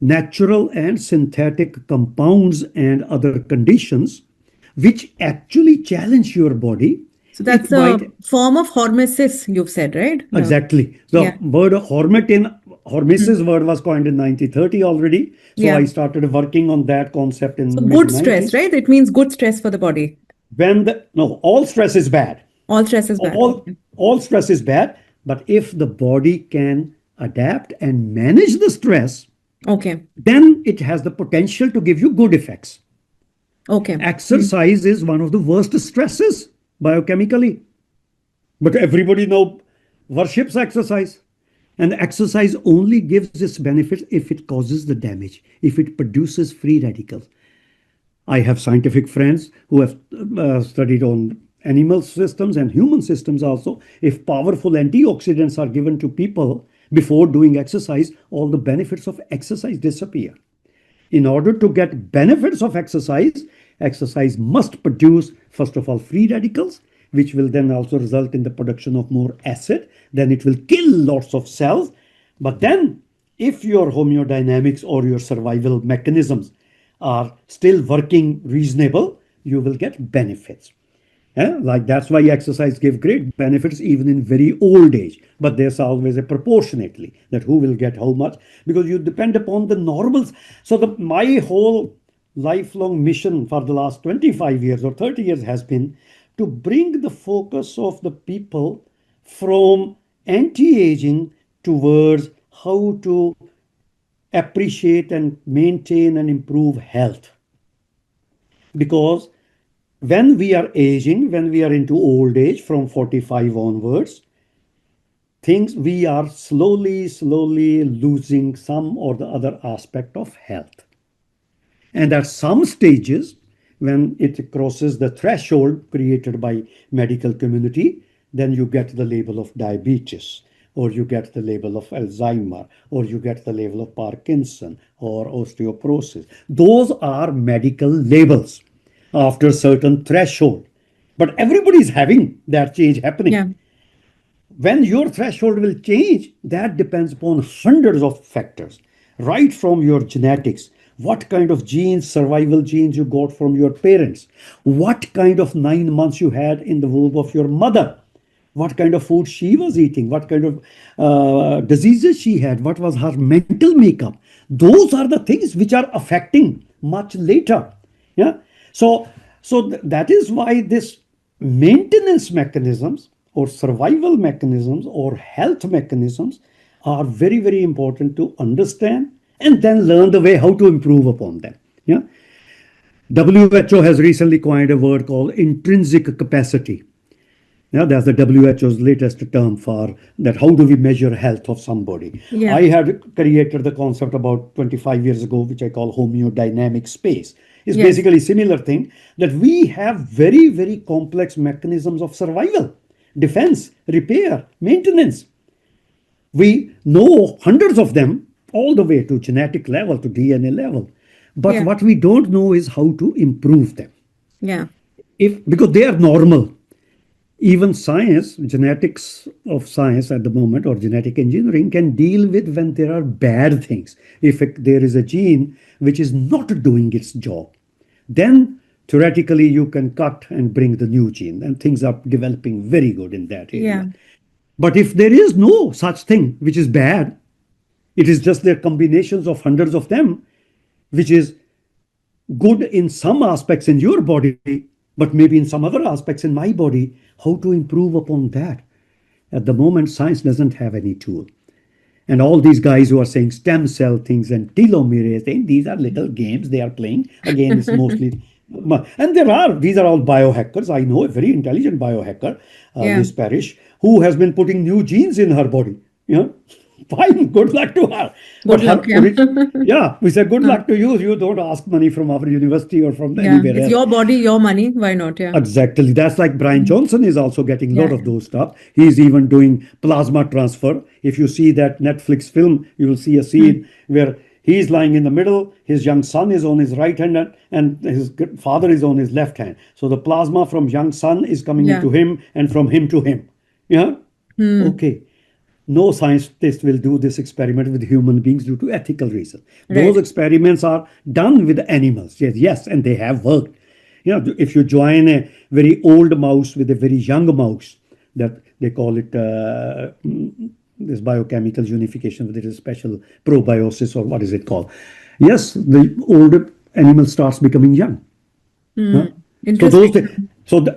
natural and synthetic compounds and other conditions which actually challenge your body. So It that's a might form of hormesis, you've said, right? exactly. The Yeah. word hormetin, Hmm. hormesis word was coined in 1930 already. So I Yeah. started working on that concept So in mid good stress, 90s. right? It means good stress for the body. When the no, all stress is bad. All stress is bad. All Okay. all stress is bad. But if the body can adapt and manage the stress, Okay. then it has the potential to give you good effects. Okay. Hmm. Exercise is one of the worst stresses biochemically, but everybody now worships exercise. And exercise only gives its benefits if it causes the damage, if it produces free radicals. I have scientific friends who have studied on animal systems and human systems also. If powerful antioxidants are given to people before doing exercise, all the benefits of exercise disappear. In order to get benefits of exercise, exercise must produce, first of all, free radicals, which will then also result in the production of more acid. Then it will kill lots of cells. But then, if your homeodynamics or your survival mechanisms are still working reasonable, you will get benefits. Like that's why exercise give great benefits even in very old age. But there's always a proportionately that who will get how much because you depend upon the normals. So my whole lifelong mission for the last 25 years or 30 years has been to bring the focus of the people from anti-aging towards how to appreciate and maintain and improve health. Because when we are aging, when we are into old age from 45 onwards, things we are slowly losing some or the other aspect of health. And at some stages, when it crosses the threshold created by medical community, then you get the label of diabetes, or you get the label of Alzheimer, or you get the label of Parkinson or osteoporosis. Those are medical labels after certain threshold. But everybody is having that change happening. Yeah. When your threshold will change, that depends upon hundreds of factors, right from your genetics, what kind of genes, survival genes you got from your parents, what kind of 9 months you had in the womb of your mother, what kind of food she was eating, what kind of diseases she had, what was her mental makeup. Those are the things which are affecting much later. Yeah. That is why this maintenance mechanisms or survival mechanisms or health mechanisms are very important to understand and then learn the way how to improve upon them. Yeah. WHO has recently coined a word called intrinsic capacity. Yeah, that's the WHO's latest term for that. How do we measure health of somebody? Yeah. I had created the concept about 25 years ago, which I call homeodynamic space. It's Yes. basically similar thing that we have very complex mechanisms of survival, defense, repair, maintenance. We know hundreds of them all the way to genetic level, to DNA level. But Yeah. what we don't know is how to improve them. Yeah. If because they are normal. Even science, genetics of science at the moment, or genetic engineering, can deal with when there are bad things. If there is a gene which is not doing its job, then theoretically you can cut and bring the new gene, and things are developing very good in that Yeah. area. But if there is no such thing which is bad, it is just their combinations of hundreds of them, which is good in some aspects in your body, but maybe in some other aspects in my body, how to improve upon that? At the moment, science doesn't have any tool. And all these guys who are saying stem cell things and telomerase things, these are little games they are playing. Again, it's mostly, and these are all biohackers. I know a very intelligent biohacker, Yeah. Liz Parrish, who has been putting new genes in her body. You know, fine, good luck to her. But Good luck. Yeah. yeah, we said good Huh. luck to you. You don't ask money from our university or from Yeah. anywhere It's else. your body, your money. Why not? Yeah. Exactly. That's like Bryan Mm. Johnson is also getting a lot Yeah. of those stuff. He's even doing plasma transfer. If you see that Netflix film, you will see a Mm. scene where he's lying in the middle, his young son is on his right hand, and his father is on his left hand. So the plasma from young son is coming Yeah. into him and from him to him. Yeah? Hmm. Okay. No scientist will do this experiment with human beings due to ethical reasons. Those Right. experiments are done with animals. Yes, and they have worked. If you join a very old mouse with a very young mouse, that they call it this biochemical unification with a special probiosis, or what is it called? Yes, the older animal starts becoming young. Hmm. Huh? So those, Interesting.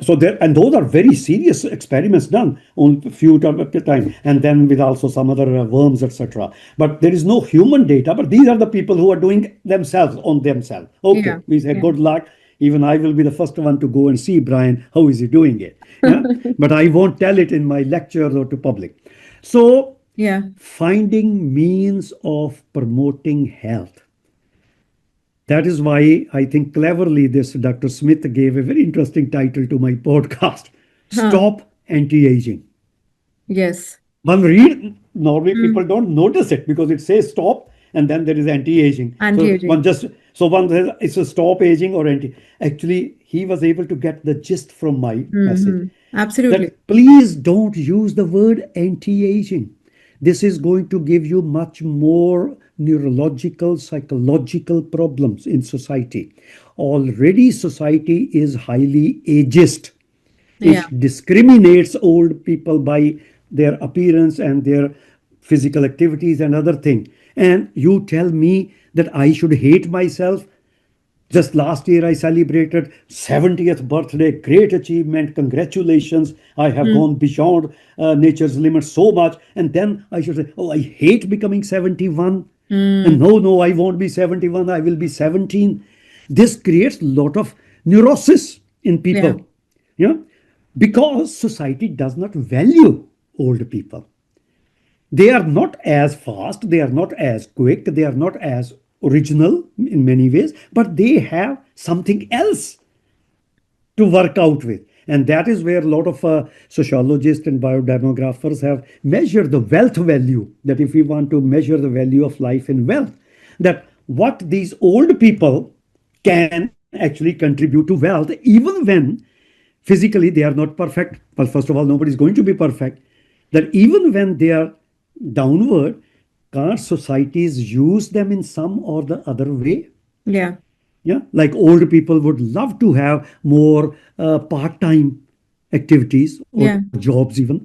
so there, and those are very serious experiments done on a few at a time, and then with also some other worms, etc. But there is no human data. But these are the people who are doing themselves on themselves. Yeah. Okay, we say Yeah. good luck. Even I will be the first one to go and see Bryan. How is he doing it? Yeah, but I won't tell it in my lectures or to public. So Yeah. finding means of promoting health. That is why I think cleverly this Dr. Smith gave a very interesting title to my podcast, Huh. Stop Anti-Aging. Yes. One read, normally Hmm. people don't notice it because it says stop and then there is anti-aging. Anti-aging. One says it's a stop aging or anti. Actually, he was able to get the gist from my message Hmm. Absolutely. that please don't use the word anti-aging. This is going to give you much more neurological, psychological problems in society. Already society is highly ageist. Yeah. It discriminates old people by their appearance and their physical activities and other thing. And you tell me that I should hate myself. Just last year, I celebrated 70th birthday, great achievement, congratulations. I have Mm. gone beyond nature's limits so much. And then I should say, oh, I hate becoming 71. And Mm. no, no, I won't be 71, I will be 17. This creates a lot of neurosis in Yeah. people, you know, because society does not value old people. They are not as fast, they are not as quick, they are not as original in many ways, but they have something else to work out with. And that is where a lot of sociologists and biodemographers have measured the wealth value. That if we want to measure the value of life in wealth, that what these old people can actually contribute to wealth, even when physically they are not perfect. Well, first of all, nobody is going to be perfect. That even when they are downward, can't societies use them in some or the other way? Yeah. Yeah, like old people would love to have more part-time activities or Yeah. jobs even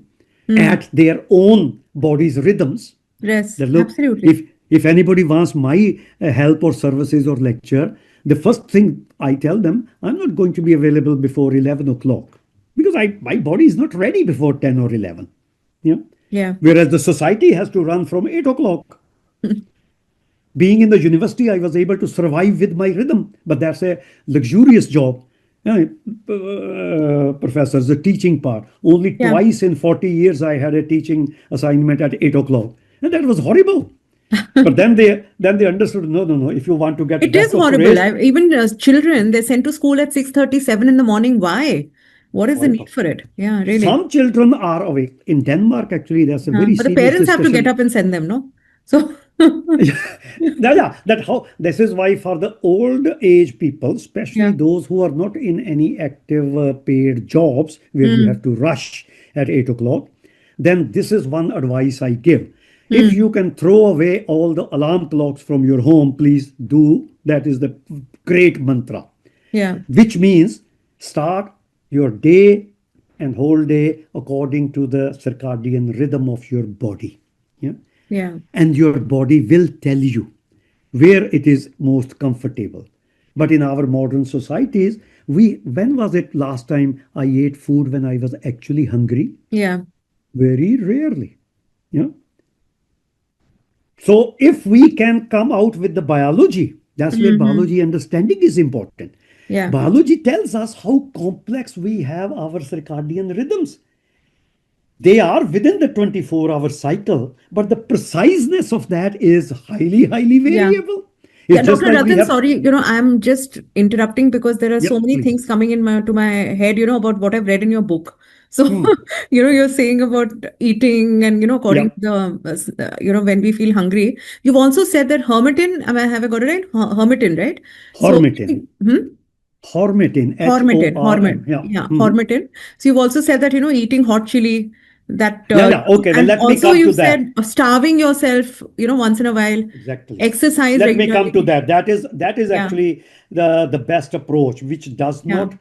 at Mm. their own body's rhythms. Yes, That look, absolutely. if anybody wants my help or services or lecture, the first thing I tell them, I'm not going to be available before 11 o'clock because my body is not ready before 10 or 11. Yeah. Yeah. Whereas the society has to run from 8 o'clock. Being in the university, I was able to survive with my rhythm, but that's a luxurious job. Yeah, professors, the teaching part. Only Yeah. twice in 40 years I had a teaching assignment at 8 o'clock. And that was horrible. But then they understood, no, no, no. If you want to get It is Dr. horrible. Suresh, Even children, they're sent to school at 6:37 in the morning. Why? What is the need horrible. for it? Yeah, really. Some children are awake. In Denmark, actually, there's a very But the serious parents have to get discussion. up and send them, no? So, Yeah, that how this is why for the old age people, especially yeah. those who are not in any active paid jobs where you have Mm. to rush at 8 o'clock, then this is one advice I give. If Mm. you can throw away all the alarm clocks from your home, please do. That is the great mantra, Yeah. which means start your day and whole day according to the circadian rhythm of your body. Yeah, Yeah. and your body will tell you where it is most comfortable. But in our modern societies, when was it last time I ate food when I was actually hungry? Yeah. Very rarely. Yeah. So if we can come out with the biology, that's where Hmm. biology understanding is important. Yeah. Biology tells us how complex we have our circadian rhythms. They are within the 24-hour cycle, but the preciseness of that is highly, highly Yeah. variable. Yeah, It's just Dr. like we Rattan, have. sorry, I'm just interrupting because there are so Yep, many please. things coming in my head, about what I've read in your book. So, Hmm. you're saying about eating and, according to Yep. when we feel hungry. You've also said that hermetin, have I got it right? Hermetin, right? So, Hormetin. Hormetin. Hormetin, Horm. Yeah. yeah, Mhm. hormetin. So you've also said that, eating hot chili, that, Yeah, yeah. Okay, then and let me also come you to that. said starving yourself, once in a while, Exactly. exercise Let me come to regularly. that. That is Yeah, actually the best approach, which does yeah, not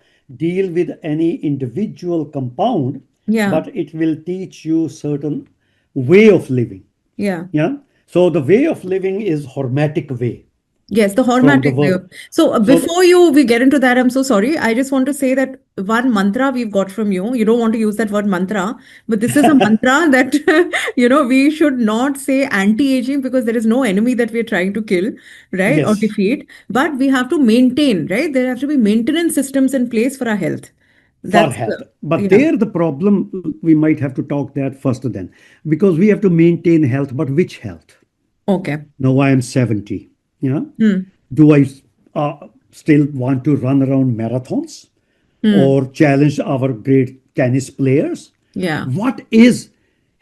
deal with any individual compound, yeah, but it will teach you certain way of living. yeah. Yeah. So the way of living is hormetic way Yes, the from the hormetic way. word. So So before we get into that, I'm so sorry. I just want to say that one mantra we've got from you. You don't want to use that word mantra, but this is a mantra that we should not say anti-aging because there is no enemy that we're trying to kill, right, or yes, defeat. But we have to maintain, right? There have to be maintenance systems in place for our health. for That's health. But yeah. there the problem, we might have to talk that first then, because we have to maintain health. But which health? Okay. Now I am 70. Yeah. Hmm. Do I still want to run around marathons Hmm. or challenge our great tennis players? Yeah. What is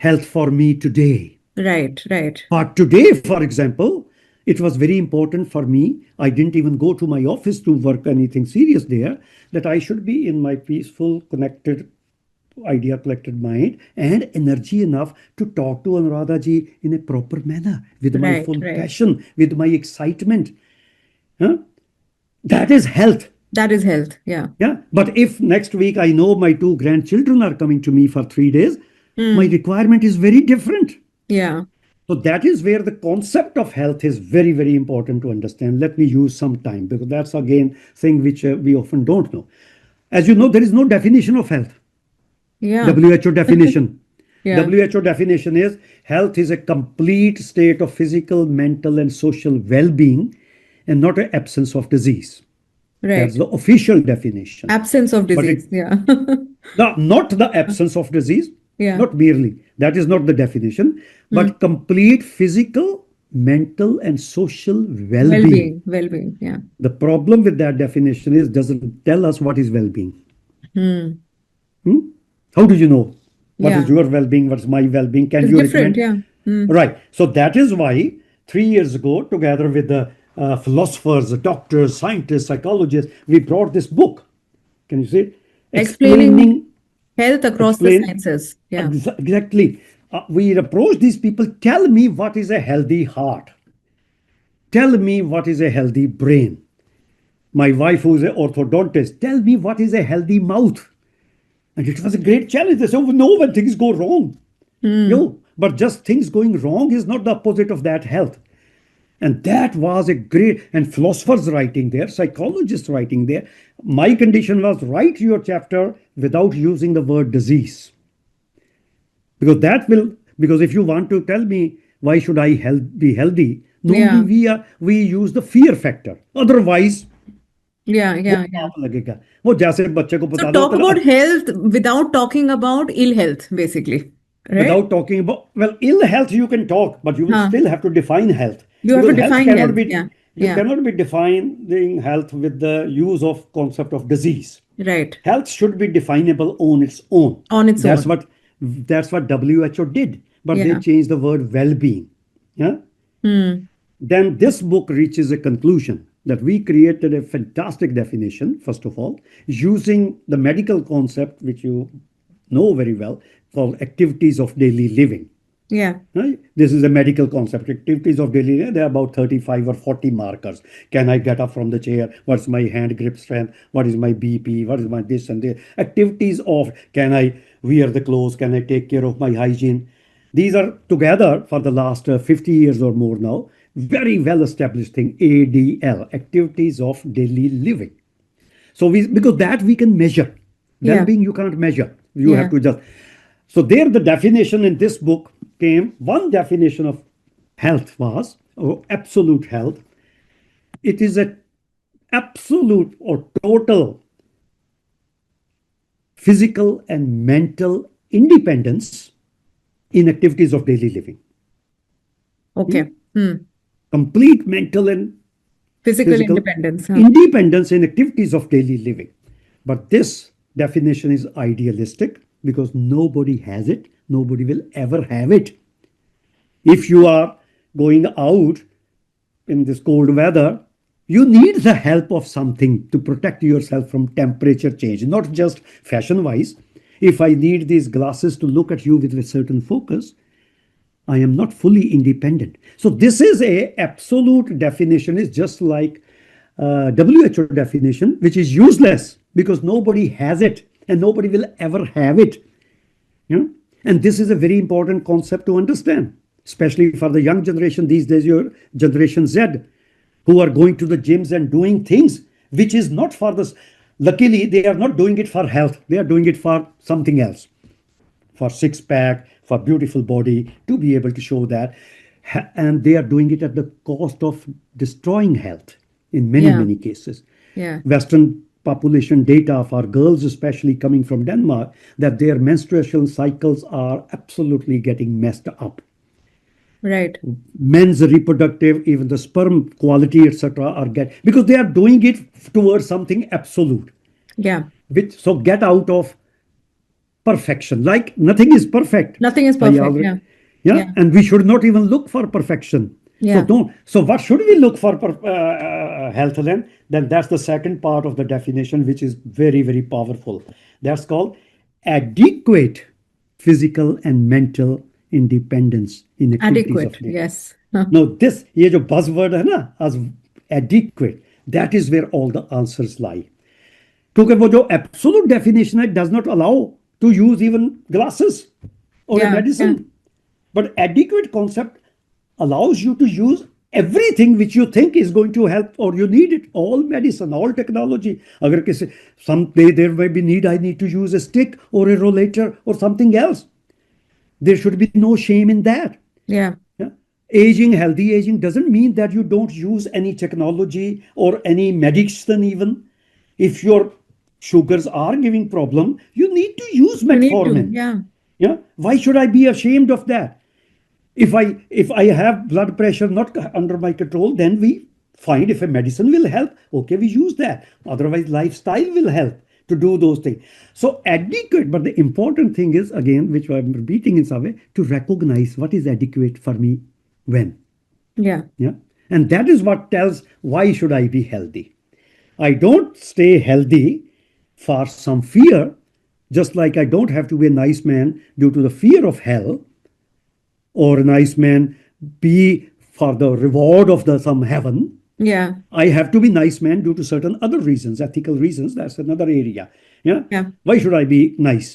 health for me today? Right. Right. But today, for example, it was very important for me. I didn't even go to my office to work anything serious there, that I should be in my peaceful, connected, idea collected mind and energy enough to talk to Anuradha ji in a proper manner, with my Right. full Right. passion, with my excitement. Huh? That is health. That is health. Yeah. Yeah. But if next week I know my two grandchildren are coming to me for 3 days, my Hmm. requirement is very different. Yeah. So that is where the concept of health is very, very important to understand. Let me use some time because that's again thing which we often don't know. As you know, there is no definition of health. Yeah. WHO definition. Yeah. WHO definition is health is a complete state of physical, mental, and social well-being, and not an absence of disease. That's Right. the official definition. Absence of But disease. Yeah. not the absence of disease, Yeah. not merely. That is not the definition, Hmm. but complete physical, mental, and social well-being. Well-being. Well-being. Yeah. The problem with that definition is doesn't tell us what is well-being. Hmm. Hmm? How do you know what is Yeah. your well-being, what's my well-being? Can It's you different. recommend? Yeah. Hmm. Right. So that is why 3 years ago, together with the philosophers, the doctors, scientists, psychologists, we brought this book. Can you see it? Explaining Explaining, health across the explain sciences. Yeah. exactly. We approach these people. Tell me what is a healthy heart. Tell me what is a healthy brain. My wife, who is an orthodontist, tell me what is a healthy mouth. And it was a great challenge. They said, oh, no, when things go wrong. Hmm. Yo, but just things going wrong is not the opposite of that health. And that was a great, and philosophers writing there, psychologists writing there. My condition was write your chapter without using the word disease. Because that will, because if you want to tell me why should I be healthy, normally Yeah. we use the fear factor. Otherwise, Yeah. वो Yeah. Yeah. पाप लगेगा वो जैसे बच्चे को So बता दो talk about health without talking about ill health, basically. Right? without talking about, well, ill health you can talk, but you will Huh. still have to define health, You have to because health define cannot health. be, Yeah. you Yeah. cannot be defining health with the use of concept of disease. Right. Health should be definable on its own. On its that's own. what that's what WHO did, but they Yeah. changed the word well-being. Yeah. Hmm. Then this book reaches a conclusion that we created a fantastic definition, first of all, using the medical concept, which you know very well, called activities of daily living. Yeah. Right? This is a medical concept. Activities of daily living, there are about 35 or 40 markers. Can I get up from the chair? What's my hand grip strength? What is my BP? What is my this and that? Activities of, can I wear the clothes? Can I take care of my hygiene? These are together for the last 50 years or more now. Very well established thing, ADL, activities of daily living. So because that we can measure. Yeah. Well-being you can't measure. You have Yeah. to just. So there the definition in this book came. One definition of health was, or absolute health. It is a absolute or total physical and mental independence in activities of daily living. Okay. Hmm. Complete mental and Physical physical independence. Huh. independence in activities of daily living. But this definition is idealistic because nobody has it, nobody will ever have it. If you are going out in this cold weather, you need the help of something to protect yourself from temperature change, not just fashion wise. If I need these glasses to look at you with a certain focus, I am not fully independent. So this is a absolute definition. Is just like WHO definition, which is useless because nobody has it and nobody will ever have it. Yeah? And this is a very important concept to understand, especially for the young generation these days, your generation Z, who are going to the gyms and doing things which is not for this. Luckily, they are not doing it for health. They are doing it for something else, for six pack, for beautiful body, to be able to show that. And they are doing it at the cost of destroying health in many, Yeah. many cases. Yeah. Western population data for girls, especially coming from Denmark, that their menstruation cycles are absolutely getting messed up. Right. Men's reproductive, even the sperm quality, etc., are because they are doing it towards something absolute. Yeah. So get out of perfection. Like nothing is perfect. Nothing is perfect. Yeah. Yeah. And we should not even look for perfection. Yeah. So what should we look for health then? Then that's the second part of the definition, which is very, very powerful. That's called adequate physical and mental independence in activities Adequate. of daily. Yes. Huh. Now this, ये जो buzzword है ना, as adequate, that is where all the answers lie. क्योंकि वो जो absolute definition है does not allow to use even glasses or a Yeah, medicine. yeah, But adequate concept allows you to use everything which you think is going to help or you need it. All medicine, all technology. अगर किसी someday there may be need, I need to use a stick or a rollator or something else. There should be no shame in that. yeah. Yeah? Aging, healthy aging doesn't mean that you don't use any technology or any medicine even. If your sugars are giving problem, you need to use You need to, metformin. yeah. Yeah, why should I be ashamed of that? If I have blood pressure not under my control, then we find if a medicine will help, okay, we use that. Otherwise lifestyle will help to do those things. So adequate, but the important thing is, again, which I'm repeating in some way, to recognize what is adequate for me when. Yeah, Yeah, and that is what tells why should I be healthy. I don't stay healthy for some fear, just like I don't have to be a nice man due to the fear of hell, or a nice man be for the reward of the some heaven. yeah, I have to be nice man due to certain other reasons, ethical reasons. That's another area. Yeah. yeah. Why should I be nice?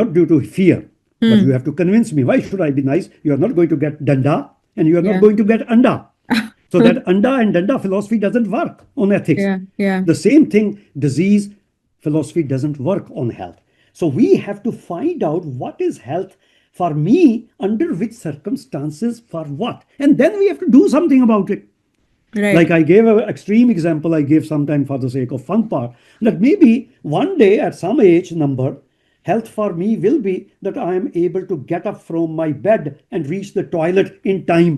Not due to fear, but you Hmm. have to convince me. Why should I be nice? You are not going to get danda, and you are not Yeah. going to get anda. So that anda and danda philosophy doesn't work on ethics. Yeah, yeah. The same thing, disease philosophy doesn't work on health. So we have to find out what is health for me, under which circumstances, for what. And then we have to do something about it. Like Right. I gave an extreme example, I gave sometime for the sake of fun part, that maybe one day at some age number, health for me will be that I am able to get up from my bed and reach the toilet in time.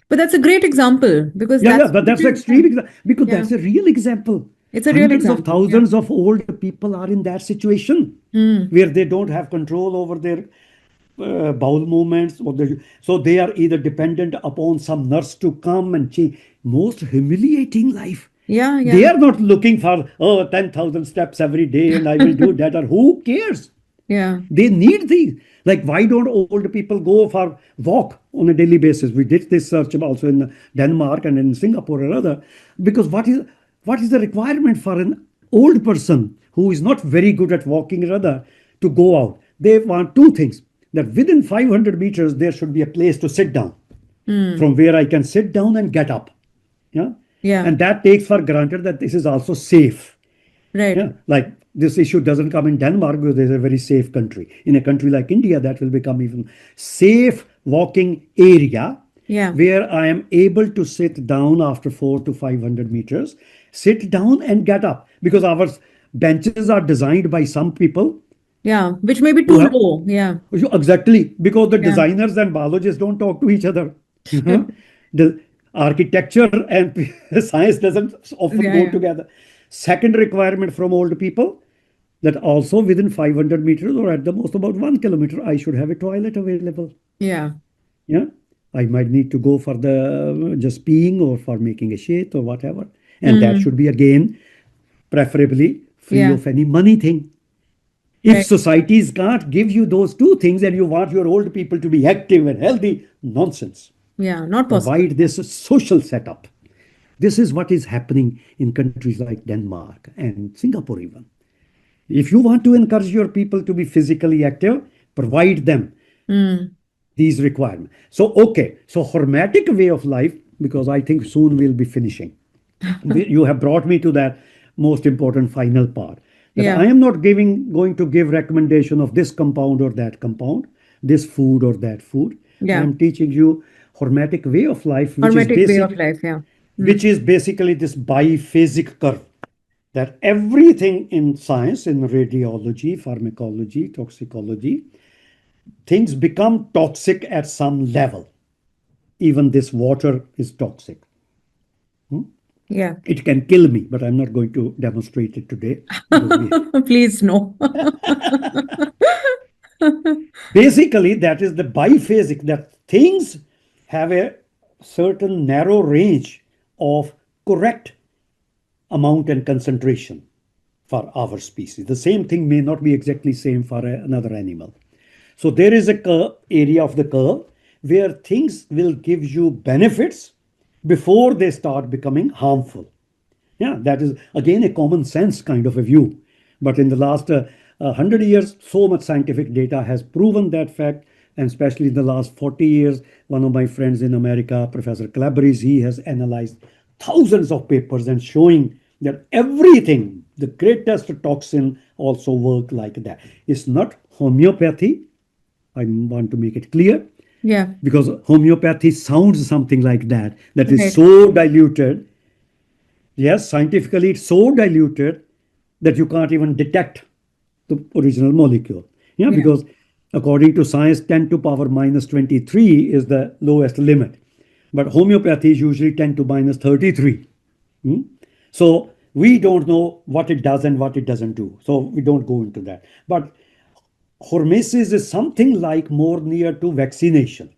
But that's a great example because Yeah, that's but what that's it the is. Yeah. extreme example because Yeah. that's a real example. It's a real Hundreds of example. Yeah. thousands of old people are in that situation where they don't have control over their bowel movements, so they are either dependent upon some nurse to come and change. Most humiliating life. Yeah, They yeah. are not looking for 10,000 steps every day and I will do that, or who cares? Yeah. They need these. Like, why don't old people go for walk on a daily basis? We did this search also in Denmark and in Singapore or other. Because what is the requirement for an old person who is not very good at walking or other to go out? They want two things: that within 500 meters there should be a place to sit down, from where I can sit down and get up. Yeah, Yeah. and that takes for granted that this is also safe. Right. Yeah, like this issue doesn't come in Denmark because it's a very safe country. In a country like India, that will become even safe walking area Yeah. where I am able to sit down after 400 to 500 meters, sit down and get up, because our benches are designed by some people Yeah. Which may be who too have low. Yeah. exactly, because the Yeah. designers and biologists don't talk to each other. You know, the architecture and science doesn't often Yeah. go Yeah. together. Second requirement from old people, that also within 500 meters or at the most about 1 kilometer, I should have a toilet available. Yeah. Yeah, I might need to go for the just peeing or for making a shit or whatever, and that Mm. should be again preferably free Yeah. of any money thing. If Right. societies can't give you those two things and you want your old people to be active and healthy, nonsense. Yeah. Not possible. Provide this social setup. This is what is happening in countries like Denmark and Singapore even. If you want to encourage your people to be physically active, provide them Mm. these requirements. So, okay, so hormetic way of life, because I think soon we'll be finishing. You have brought me to that most important final part, that Yeah. I am not going to give recommendation of this compound or that compound, this food or that food. I Yeah. am teaching you hormetic way of life, Hormetic way of life. Yeah. Mm. which is basically this biphasic curve, that everything in science, in radiology, pharmacology, toxicology, things become toxic at some level. Even this water is toxic. Yeah. It can kill me, but I'm not going to demonstrate it today because we Please no. basically, that is the biphasic, that things have a certain narrow range of correct amount and concentration for our species. The same thing may not be exactly same for another animal. So there is a area of the curve where things will give you benefits before they start becoming harmful. Yeah, that is again a common sense kind of a view. But in the last 100 years, so much scientific data has proven that fact. And especially in the last 40 years, one of my friends in America, Professor Calabres, he has analyzed thousands of papers and showing that everything, the greatest toxin also work like that. It's not homeopathy. I want to make it clear Yeah. because homeopathy sounds something like that, that is Right. so diluted. Yes, scientifically, it's so diluted that you can't even detect the original molecule. Yeah, Yeah. because according to science, 10 to power minus 23 is the lowest limit. But homeopathy is usually 10 to minus 33. Hmm? So we don't know what it does and what it doesn't do. So we don't go into that. But hormesis is something like more near to vaccination.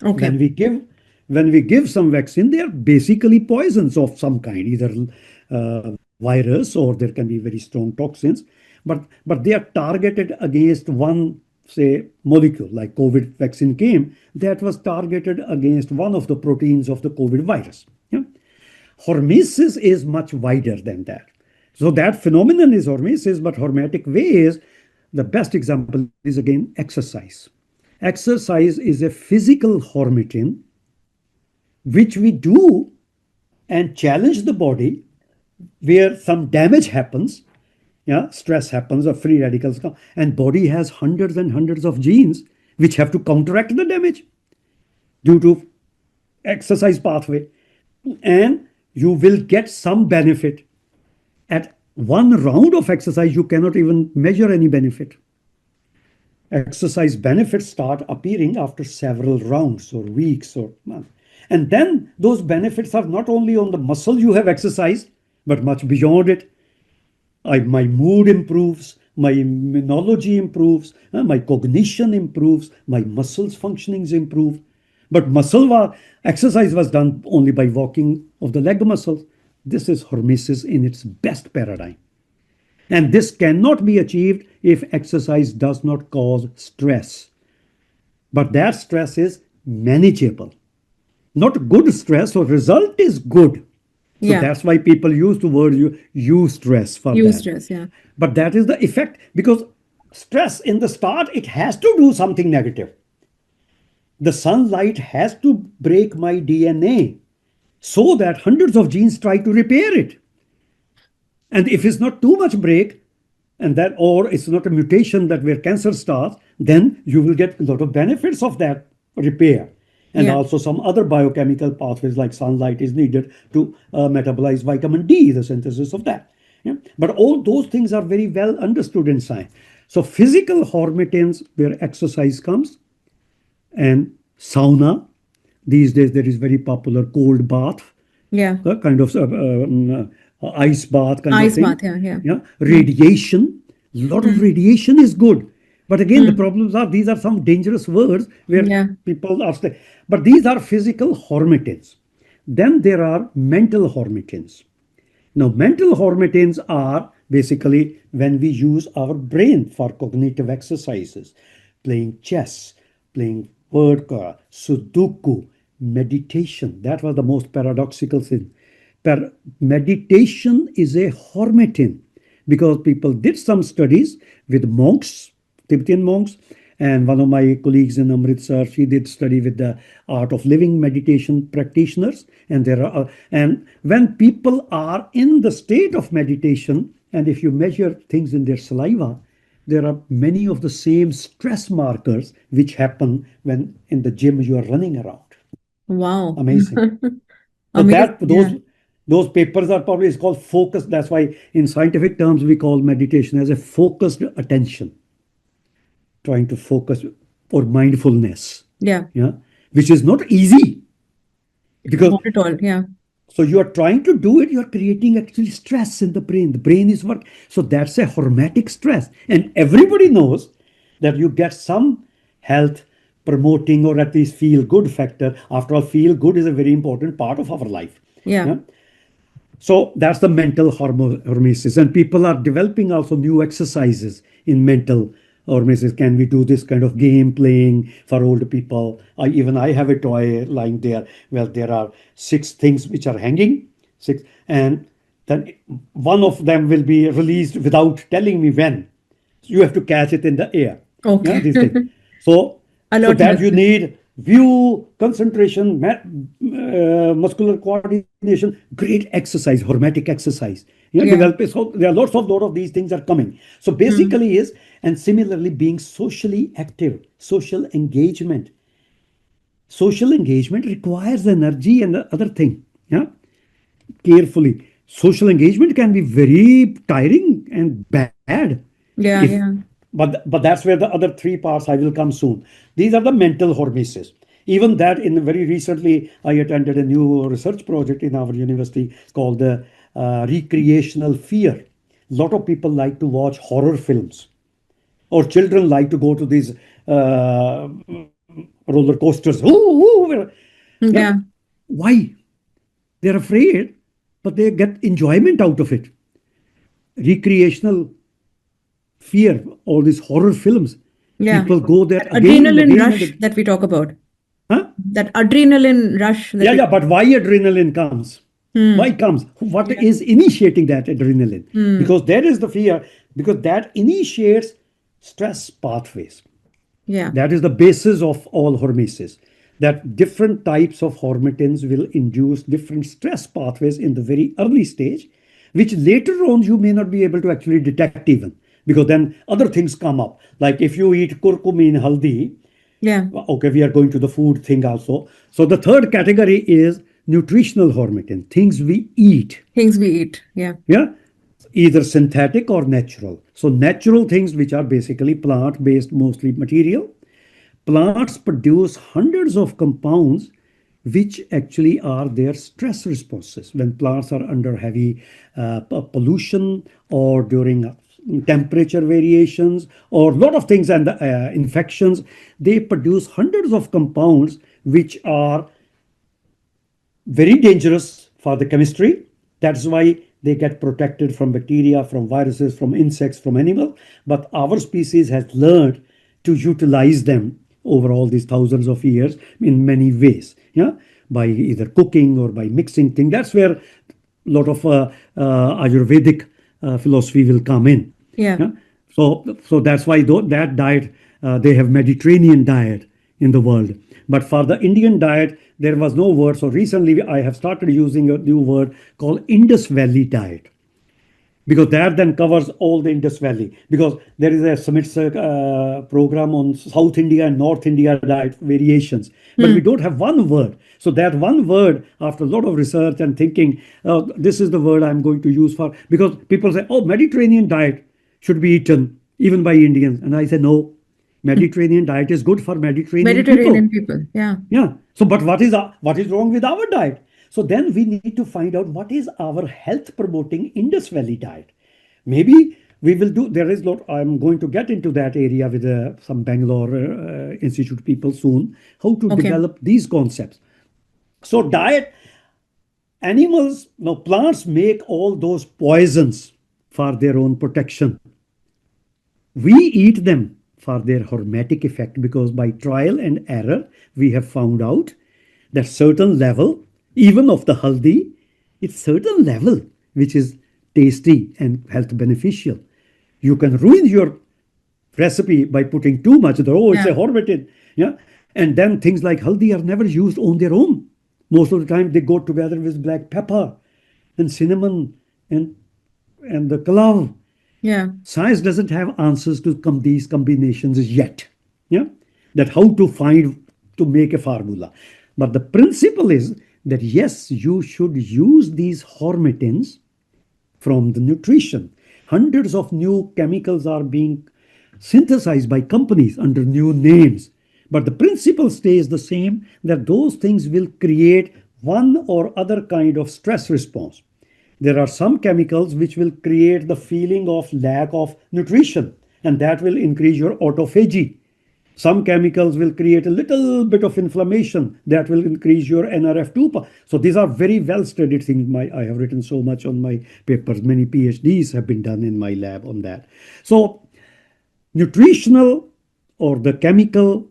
Okay. when we give when we give some vaccine, they are basically poisons of some kind, either virus, or there can be very strong toxins, but they are targeted against one, say, molecule. Like COVID vaccine came, that was targeted against one of the proteins of the COVID virus. Yeah? Hormesis is much wider than that. So that phenomenon is hormesis, but hormetic ways, the best example is again exercise. Exercise is a physical hormetin which we do and challenge the body where some damage happens. Yeah, stress happens or free radicals come, and body has hundreds and hundreds of genes which have to counteract the damage due to exercise pathway, and you will get some benefit. At one round of exercise you cannot even measure any benefit. Exercise benefits start appearing after several rounds or weeks or months. And then those benefits are not only on the muscle you have exercised, but much beyond it. My mood improves, my immunology improves, my cognition improves, my muscles functionings improve. But exercise was done only by walking of the leg muscles. This is hormesis in its best paradigm. And this cannot be achieved if exercise does not cause stress. But that stress is manageable. Not good stress, or result is good. So Yeah. that's why people use the word eustress for Use that. stress. Yeah. But that is the effect, because stress in the start, it has to do something negative. The sunlight has to break my DNA so that hundreds of genes try to repair it. And if it's not too much break, and that, or it's not a mutation that where cancer starts, then you will get a lot of benefits of that repair. And Yeah. also some other biochemical pathways like sunlight is needed to metabolize vitamin D, the synthesis of that. Yeah? But all those things are very well understood in science. So physical hormetins, where exercise comes, and sauna. These days there is very popular cold bath, Yeah. kind of ice bath kind of Ice thing. bath. Yeah. Yeah. Yeah, Mm. radiation. A lot of Mm. radiation is good, but again the Mm. problems are these are some dangerous words where Yeah. people are saying. But these are physical hormetins. Then there are mental hormetins. Now, mental hormetins are basically when we use our brain for cognitive exercises, playing chess, playing word Sudoku, meditation. That was the most paradoxical thing. Meditation is a hormetin because people did some studies with monks, Tibetan monks, and one of my colleagues in Amritsar, she did study with the art of living meditation practitioners. And when people are in the state of meditation, and if you measure things in their saliva, there are many of the same stress markers which happen when in the gym you are running around. Wow. Amazing. So Amazing. Yeah. those papers are probably, it's called focus. That's why in scientific terms we call meditation as a focused attention, trying to focus, or mindfulness. Yeah. Yeah, which is not easy because, Not at all. Yeah. so you are trying to do it, you are creating actually stress in the brain. The brain is work. So that's a hormetic stress. And everybody knows that you get some health promoting or at least feel good factor. After all, feel good is a very important part of our life. Yeah. Yeah. So that's the mental hormesis. And people are developing also new exercises in mental hormesis. Can we do this kind of game playing for old people? Even I have a toy lying there. Well, there are 6 things which are hanging, 6, and then one of them will be released without telling me when. You have to catch it in the air. Yeah, Okay. these things. So, so that Alertness. you need view, concentration, muscular coordination, great exercise, hormetic exercise. Yeah, Yeah. develop. So there are lot of these things are coming. So Hmm. basically is, and similarly being socially active, social engagement. Social engagement requires energy and the other thing. Yeah, carefully. Social engagement can be very tiring and bad. If Yeah, yeah. but that's where the other three parts I will come soon. These are the mental hormesis. Even that, in very recently, I attended a new research project in our university called the recreational fear. A lot of people like to watch horror films, or children like to go to these uh, roller coasters. Ooh, ooh, yeah. Yeah. Why? They're afraid, but they get enjoyment out of it. Recreational fear, all these horror films. Yeah. People go there That again and adrenaline again and rush again. that we talk about. Huh? That adrenaline rush that Yeah, we yeah, talk but why adrenaline comes? Why Hmm. comes? What Yeah. is initiating that adrenaline? Hmm. Because there is the fear, because that initiates stress pathways. Yeah. That is the basis of all hormesis. That different types of hormetins will induce different stress pathways in the very early stage, which later on you may not be able to actually detect even, because then other things come up. Like if you eat kurkumin haldi, Yeah. okay, we are going to the food thing also. So the third category is nutritional hormetin, things we eat. Things we eat. Yeah. Yeah, either synthetic or natural. So natural things, which are basically plant based mostly material. Plants produce hundreds of compounds which actually are their stress responses when plants are under heavy pollution, or during temperature variations, or a lot of things, and infections. They produce hundreds of compounds which are very dangerous for the chemistry. That's why they get protected from bacteria, from viruses, from insects, from animal. But our species has learned to utilize them over all these thousands of years in many ways. Yeah, by either cooking or by mixing things. That's where a lot of Ayurvedic philosophy will come in. Yeah. Yeah, so that's why that diet, they have Mediterranean diet in the world. But for the Indian diet, there was no word. So recently, I have started using a new word called Indus Valley diet, because that then covers all the Indus Valley. Because there is a summit program on South India and North India diet variations, but we Hmm. don't have one word. So that one word, after a lot of research and thinking, this is the word I'm going to use for, because people say, oh, Mediterranean diet should be eaten even by Indians, and I say no. Mediterranean diet is good for Mediterranean Mediterranean people. people. Yeah. Yeah. So, but what is wrong with our diet? So then we need to find out what is our health promoting Indus Valley diet. Maybe we will do. There is lot. I'm going to get into that area with some Bangalore Institute people soon. How to Okay. develop these concepts. So diet, animals, no, plants make all those poisons for their own protection. We eat them for their hormetic effect, because by trial and error, we have found out that certain level, even of the haldi, it's certain level which is tasty and health beneficial. You can ruin your recipe by putting too much. Oh, it's a Yeah. hormetin. Yeah. And then things like haldi are never used on their own. Most of the time, they go together with black pepper and cinnamon and the clove. Yeah. Science doesn't have answers to these combinations yet. Yeah, that how to find, to make a formula. But the principle is that yes, you should use these hormetins from the nutrition. Hundreds of new chemicals are being synthesized by companies under new names. But the principle stays the same, that those things will create one or other kind of stress response. There are some chemicals which will create the feeling of lack of nutrition, and that will increase your autophagy. Some chemicals will create a little bit of inflammation, that will increase your NRF2. So these are very well studied things. I have written so much on my papers. Many PhDs have been done in my lab on that. So nutritional or the chemical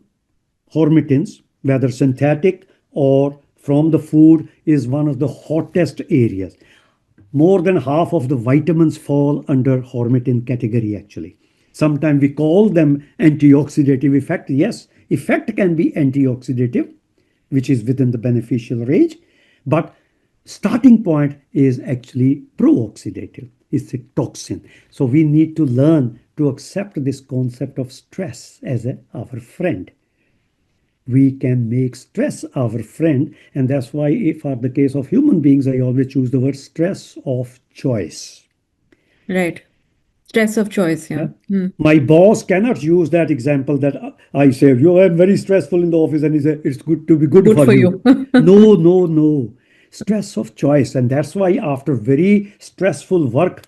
hormetins, whether synthetic or from the food, is one of the hottest areas. more than half of the vitamins fall under hormetin category actually. Sometimes we call them antioxidative effect. Yes, effect can be antioxidative, which is within the beneficial range, but starting point is actually pro-oxidative. It's a toxin. So we need to learn to accept this concept of stress as our friend. We can make stress our friend, and that's why if for the case of human beings, I always choose the word stress of choice. Right. Stress of choice. Yeah. Yeah. My boss cannot use that example that I say, you are very stressful in the office, and he said, it's good to be good Good for for you. you. No, no, no. Stress of choice. And that's why after very stressful work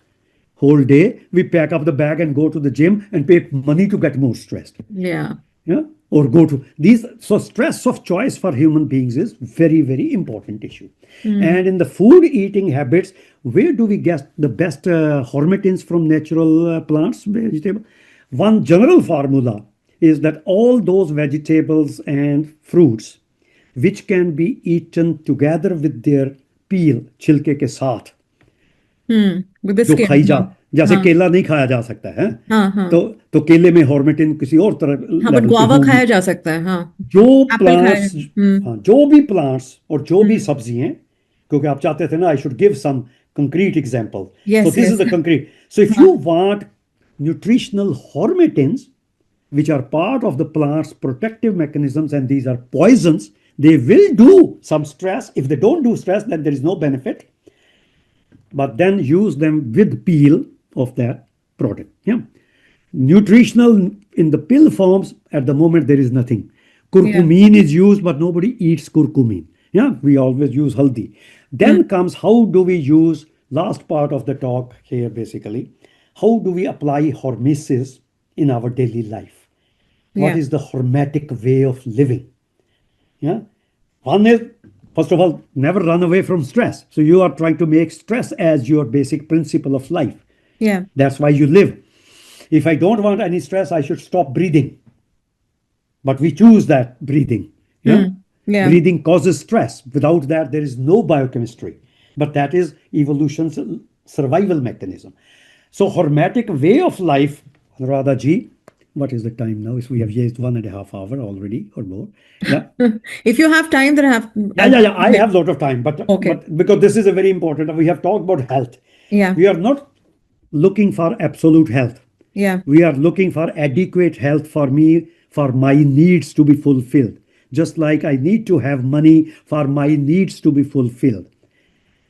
whole day, we pack up the bag and go to the gym and pay money to get more stressed. Yeah. Yeah. Or go to these. So stress of choice for human beings is very, very important issue. And in the food eating habits, where do we get the best hormetins from natural plants, vegetable? One general formula is that all those vegetables and fruits which can be eaten together with their peel, छिलके के साथ, With the जो skin. खाई जा, जैसे हाँ केला नहीं खाया जा सकता है, हाँ हाँ तो केले में हॉर्मेटिन किसी और तरह हाँ, बट लेवल पे गुआवा होंगी। खाया जा सकता है। हाँ, जो एप्पल खाया। प्लांट्स, हाँ, जो भी प्लांट्स और जो भी हम्म। सब्जियां, क्योंकि आप चाहते थे ना I should give some concrete example, so yes this is yes. The concrete. So if हाँ you want nutritional hormetins which are part of the plant's protective mechanisms, and these are poisons, they will do some stress. If they don't do stress, then there is no benefit, but then use them with peel of that product. Yeah. Nutritional in the pill forms, at the moment there is nothing. या Curcumin is used, but nobody eats curcumin. Yeah, we always use haldi. Then comes how do we use, last part of the talk here basically, how do we apply hormesis in our daily life? What या is the hormetic way of living? Yeah. One is, first of all, never run away from stress. So you are trying to make stress as your basic principle of life. या That's why you live. If I don't want any stress, I should stop breathing. But we choose that breathing. Yeah. या Breathing causes stress. Without that, there is no biochemistry. But that is evolution's survival mechanism. So hormetic way of life, Anuradha ji, what is the time now? We have used 1.5 hours already or more. Yeah. If you have time, then I have. Yeah. I have a lot of time, but Okay. because this is a very important, we have talked about health. Yeah. We are not looking for absolute health. Yeah. We are looking for adequate health for me, for my needs to be fulfilled. Just like I need to have money for my needs to be fulfilled.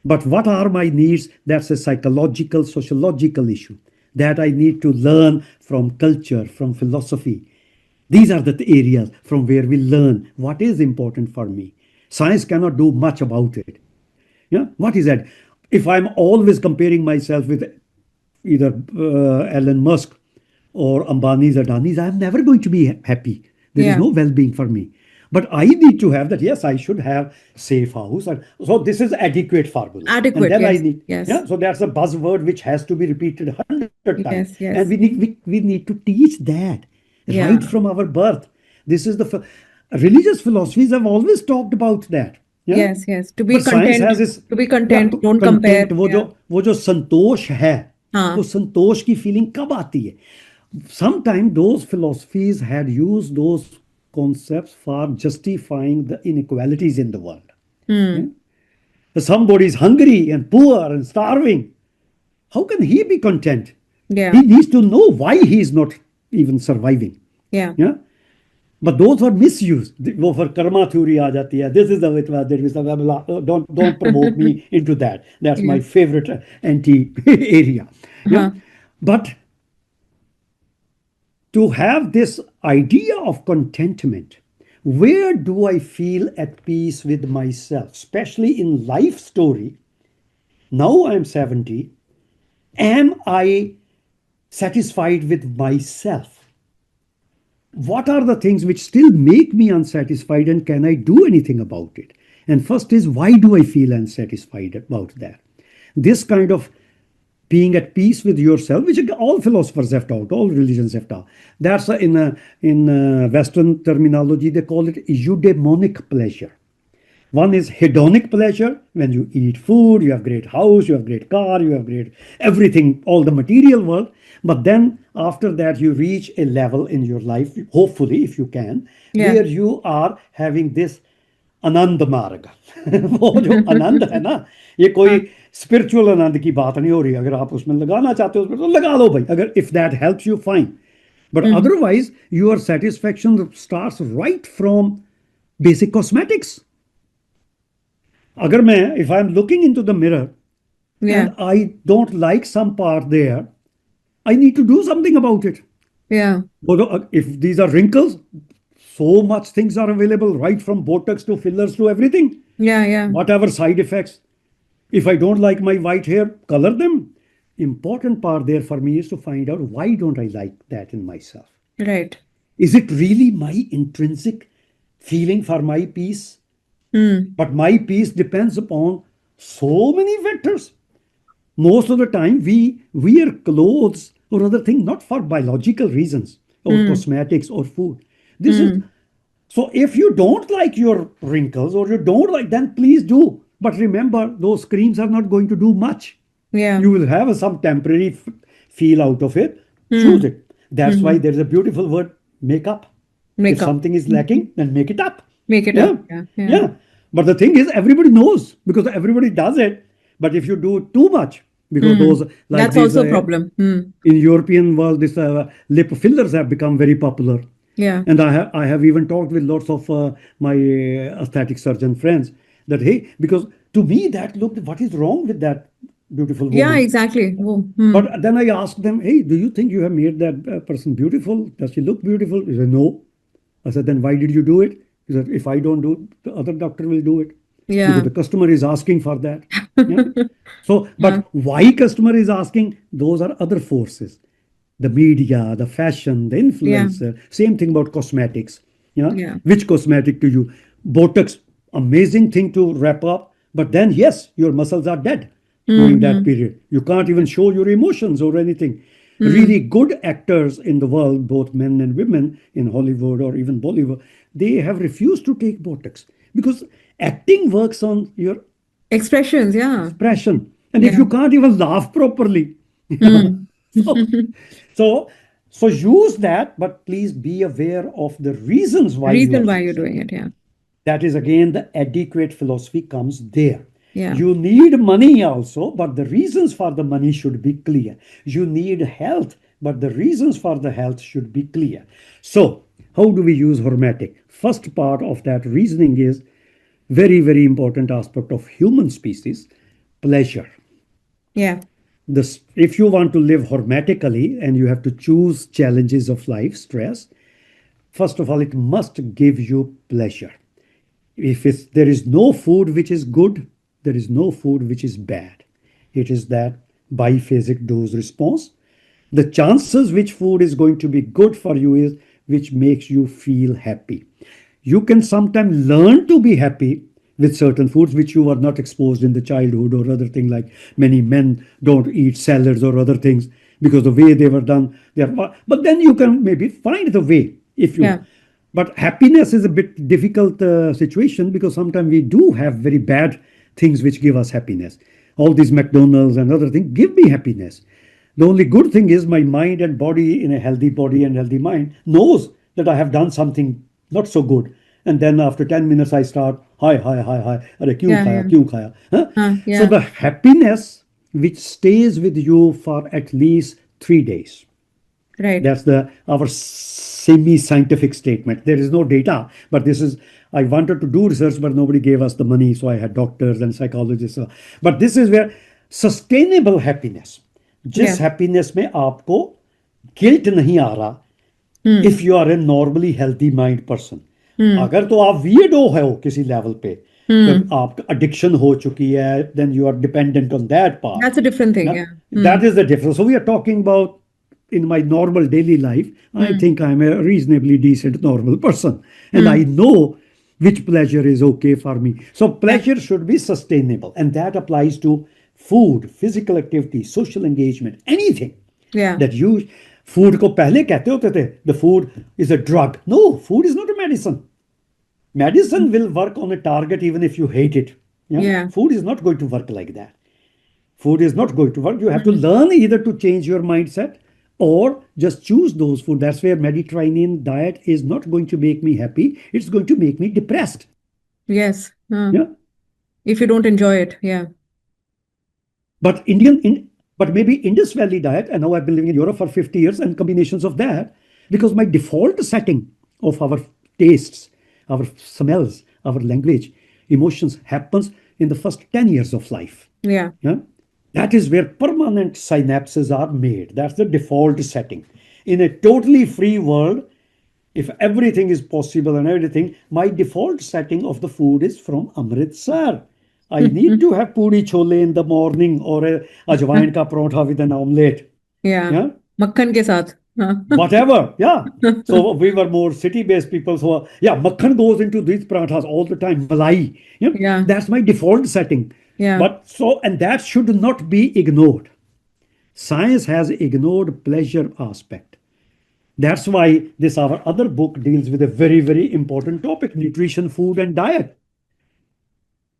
But what are my needs? That's a psychological, sociological issue that I need to learn from culture, from philosophy. These are the areas from where we learn what is important for me. Science cannot do much about it. Yeah, what is that? If I'm always comparing myself with either Elon Musk or Ambani's, Adani's, I'm never going to be happy. There is Yeah. no well-being for me. But I need to have that. Yes, I should have safe house. And so this is adequate formula. Adequate, And then I yes, need. yes. Yeah. So that's a buzzword which has to be repeated 100 times. Yes, yes. And we need to teach that Yeah. right from our birth. This is the religious philosophies have always talked about that. Yeah? Yes, yes. To be But science content. has this, To be content. yeah, Don't content, compare. वो जो संतोष है, हाँ. वो संतोष की feeling कब आती है? Sometimes those philosophies had used those concepts for justifying the inequalities in the world. Yeah? Somebody is hungry and poor and starving. How can he be content? Yeah. He needs to know why he is not even surviving. Yeah. Yeah. But those were misused. वो for karma theory आ जाती है. This is the way there is don't promote me into that. That's my Yeah. favorite anti area. Yeah. Huh. But to have this idea of contentment, where do I feel at peace with myself, especially in life story? Now I'm 70. Am I satisfied with myself? What are the things which still make me unsatisfied, and can I do anything about it? And first is, why do I feel unsatisfied about that? This kind of being at peace with yourself, which all philosophers have taught, all religions have taught. That's in Western terminology, they call it eudaimonic pleasure. One is hedonic pleasure. When you eat food, you have great house, you have great car, you have great everything, all the material world. But then after that, you reach a level in your life, hopefully, if you can, Yeah. where you are having this आनंद मार्ग वो जो आनंद है ना, ये कोई हाँ. Spiritual आनंद की बात नहीं हो रही। अगर आप उसमें लगाना चाहते हो उसमें तो लगा लो भाई, अगर if that helps you fine, but Mhm. Otherwise your satisfaction starts right from basic cosmetics. अगर मैं if I am looking into the mirror and Yeah. I don't like some part there, I need to do something about it. Yeah. If these are wrinkles, so much things are available, right from Botox to fillers to everything, Yeah. Yeah. whatever side effects. If I don't like my white hair, color them. Important part there for me is to find out why don't I like that in myself. Right. Is it really my intrinsic feeling for my peace? Hmm. But my peace depends upon so many factors. Most of the time we wear clothes or other things not for biological reasons or Hmm. cosmetics or food. This is Hmm. so if you don't like your wrinkles or you don't like, then please do. But remember, those creams are not going to do much. Yeah. You will have some temporary feel out of it. Choose Hmm. it. That's why Hmm. there's a beautiful word, makeup. If Makeup. something is Mhm. lacking, then make it up. Make it Yeah. up. Yeah. Yeah. Yeah. But the thing is, everybody knows because everybody does it. But if you do too much, because Hmm. those like That's these also a problem. Hmm. in European world, this lip fillers have become very popular. Yeah. And I have even talked with lots of my aesthetic surgeon friends that, hey, because to me that looked, what is wrong with that beautiful Yeah, woman? exactly. Oh, hmm. But then I asked them, hey, do you think you have made that person beautiful? Does she look beautiful? He said, no. I said, then why did you do it? He said, if I don't do it, the other doctor will do it because Yeah. the customer is asking for that. Yeah. So, Huh. but why customer is asking? Those are other forces. The media, the fashion, the Yeah. influencer. Same thing about cosmetics. Yeah. Yeah. Which cosmetic to you? Botox, amazing thing to wrap up. But then, yes, your muscles are dead during that Hmm. period. You can't even show your emotions or anything. Really Hmm. good actors in the world, both men and women in Hollywood or even Bollywood, they have refused to take Botox because acting works on your Expressions. Yeah. expression. And if Yeah. you can't even laugh properly, Hmm. so, so, so use that, but please be aware of the reasons why you are Reason why you're using. doing it. Yeah. That is again the adequate philosophy comes there. Yeah. You need money also, but the reasons for the money should be clear. You need health, but the reasons for the health should be clear. So, how do we use hormetic? First part of that reasoning is very, very important aspect of human species, pleasure. Yeah. This, if you want to live hormetically and you have to choose challenges of life, stress, first of all, it must give you pleasure. If there is no food which is good, there is no food which is bad. It is that biphasic dose response. The chances which food is going to be good for you is which makes you feel happy. You can sometimes learn to be happy with certain foods which you were not exposed in the childhood or other thing, like many men don't eat salads or other things because the way they were done. But then you can maybe find the way if you. Yeah. But happiness is a bit difficult situation because sometimes we do have very bad things which give us happiness. All these McDonald's and other things give me happiness. The only good thing is my mind and body, in a healthy body and healthy mind, knows that I have done something not so good. And then after 10 minutes, I start, hi, hi, hi, hi, अरे क्यों Yeah. खाया, Yeah. क्यों खाया? Huh? So Yeah. the happiness which stays with you for at least 3 days. Right. That's the our semi-scientific statement. There is no data, but this is, I wanted to do research, but nobody gave us the money, so I had doctors and psychologists. But this is where sustainable happiness, जिस Yeah. happiness में आपको guilt नहीं आ रहा, Hmm. if you are a normally healthy mind person. Hmm. अगर तो आप weirdo हो किसी लेवल पे, तो Hmm. आप addiction हो चुकी है, then you are dependent on that part. That's a different thing. Yeah? Yeah. Hmm. That is the difference. So we are talking about in my normal daily life, I Hmm. think I'm a reasonably decent normal person. And I Hmm. know which pleasure is okay for me. So Yeah. pleasure should be sustainable. And that applies to food, physical activity, social engagement, anything Yeah. that you food को पहले कहते होते थे the food is a drug. No, food is not a medicine. Medicine will work on a target even if you hate it. Yeah, Yeah. food is not going to work like that. Food is not going to work. You have to Mm. learn either to change your mindset or just choose those food. That's where Mediterranean diet is not going to make me happy. It's going to make me depressed. Yes. Yeah. If you don't enjoy it. Yeah. But but maybe Indus Valley diet, and now I've been living in Europe for 50 years and combinations of that, because my default setting of our tastes, our smells, our language, emotions happens in the first 10 years of life. Yeah. Yeah? That is where permanent synapses are made. That's the default setting. In a totally free world, if everything is possible and everything, my default setting of the food is from Amritsar. I need to have puri chole in the morning or a ajwain ka parantha with an omelette. Yeah. Yeah, Makhan ke saath. हाँ. whatever. Yeah. So we were more city-based people. So yeah, makhan goes into these parathas all the time. Malai. Yeah, Yeah. that's my default setting. Yeah. But so, and that should not be ignored. Science has ignored pleasure aspect. That's why this our other book deals with a very, very important topic: nutrition, food, and diet.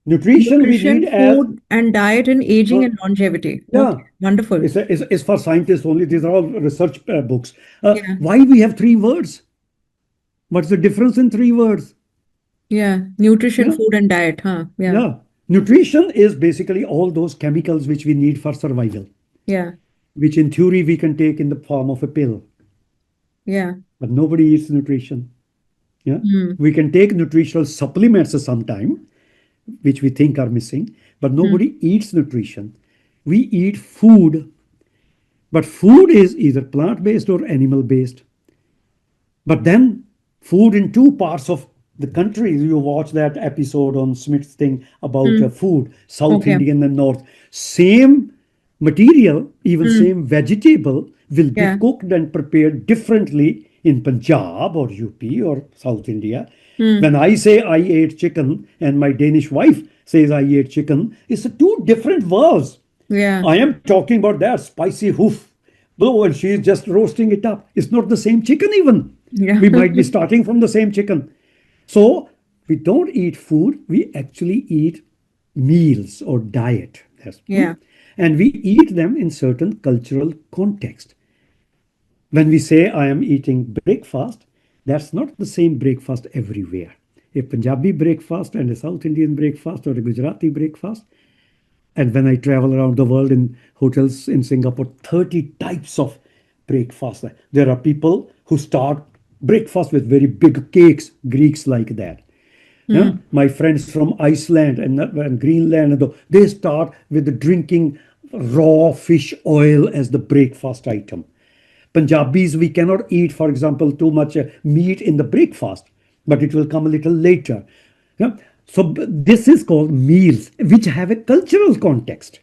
Nutrition we need Nutrition, as food, and diet in aging uh, and longevity. Okay. yeah, Wonderful. it's for scientists only. These are all research books. Yeah. Why we have three words? What's the difference in three words? Yeah. Nutrition, Yeah, food, and diet. Huh. Yeah. yeah. Nutrition is basically all those chemicals which we need for survival, Yeah. which in theory we can take in the form of a pill, Yeah. but nobody eats nutrition. Yeah, Mm. we can take nutritional supplements sometime, which we think are missing, but Mm. nobody eats nutrition. We eat food, but food is either plant based or animal based. But then, food in two parts of the country, you watch that episode on Smith's thing about Mm. food, South Okay. Indian and North. Same material, even Mm. same vegetable, will be Yeah. cooked and prepared differently in Punjab or UP or South India. Mm. When I say I ate chicken and my Danish wife says I ate chicken, it's two different worlds. Yeah. I am talking about that spicy hoof. Blow, and she's just roasting it up. It's not the same chicken, even. Yeah. We might be starting from the same chicken. So we don't eat food, we actually eat meals or diet. Yeah. And we eat them in certain cultural context. When we say I am eating breakfast, that's not the same breakfast everywhere. A Punjabi breakfast and a South Indian breakfast or a Gujarati breakfast. And when I travel around the world in hotels in Singapore, 30 types of breakfast. There are people who start breakfast with very big cakes, Greeks like that. Yeah? Mm. My friends from Iceland and Greenland, they start with drinking raw fish oil as the breakfast item. Punjabis, we cannot eat, for example, too much meat in the breakfast, but it will come a little later. Yeah? So this is called meals, which have a cultural context.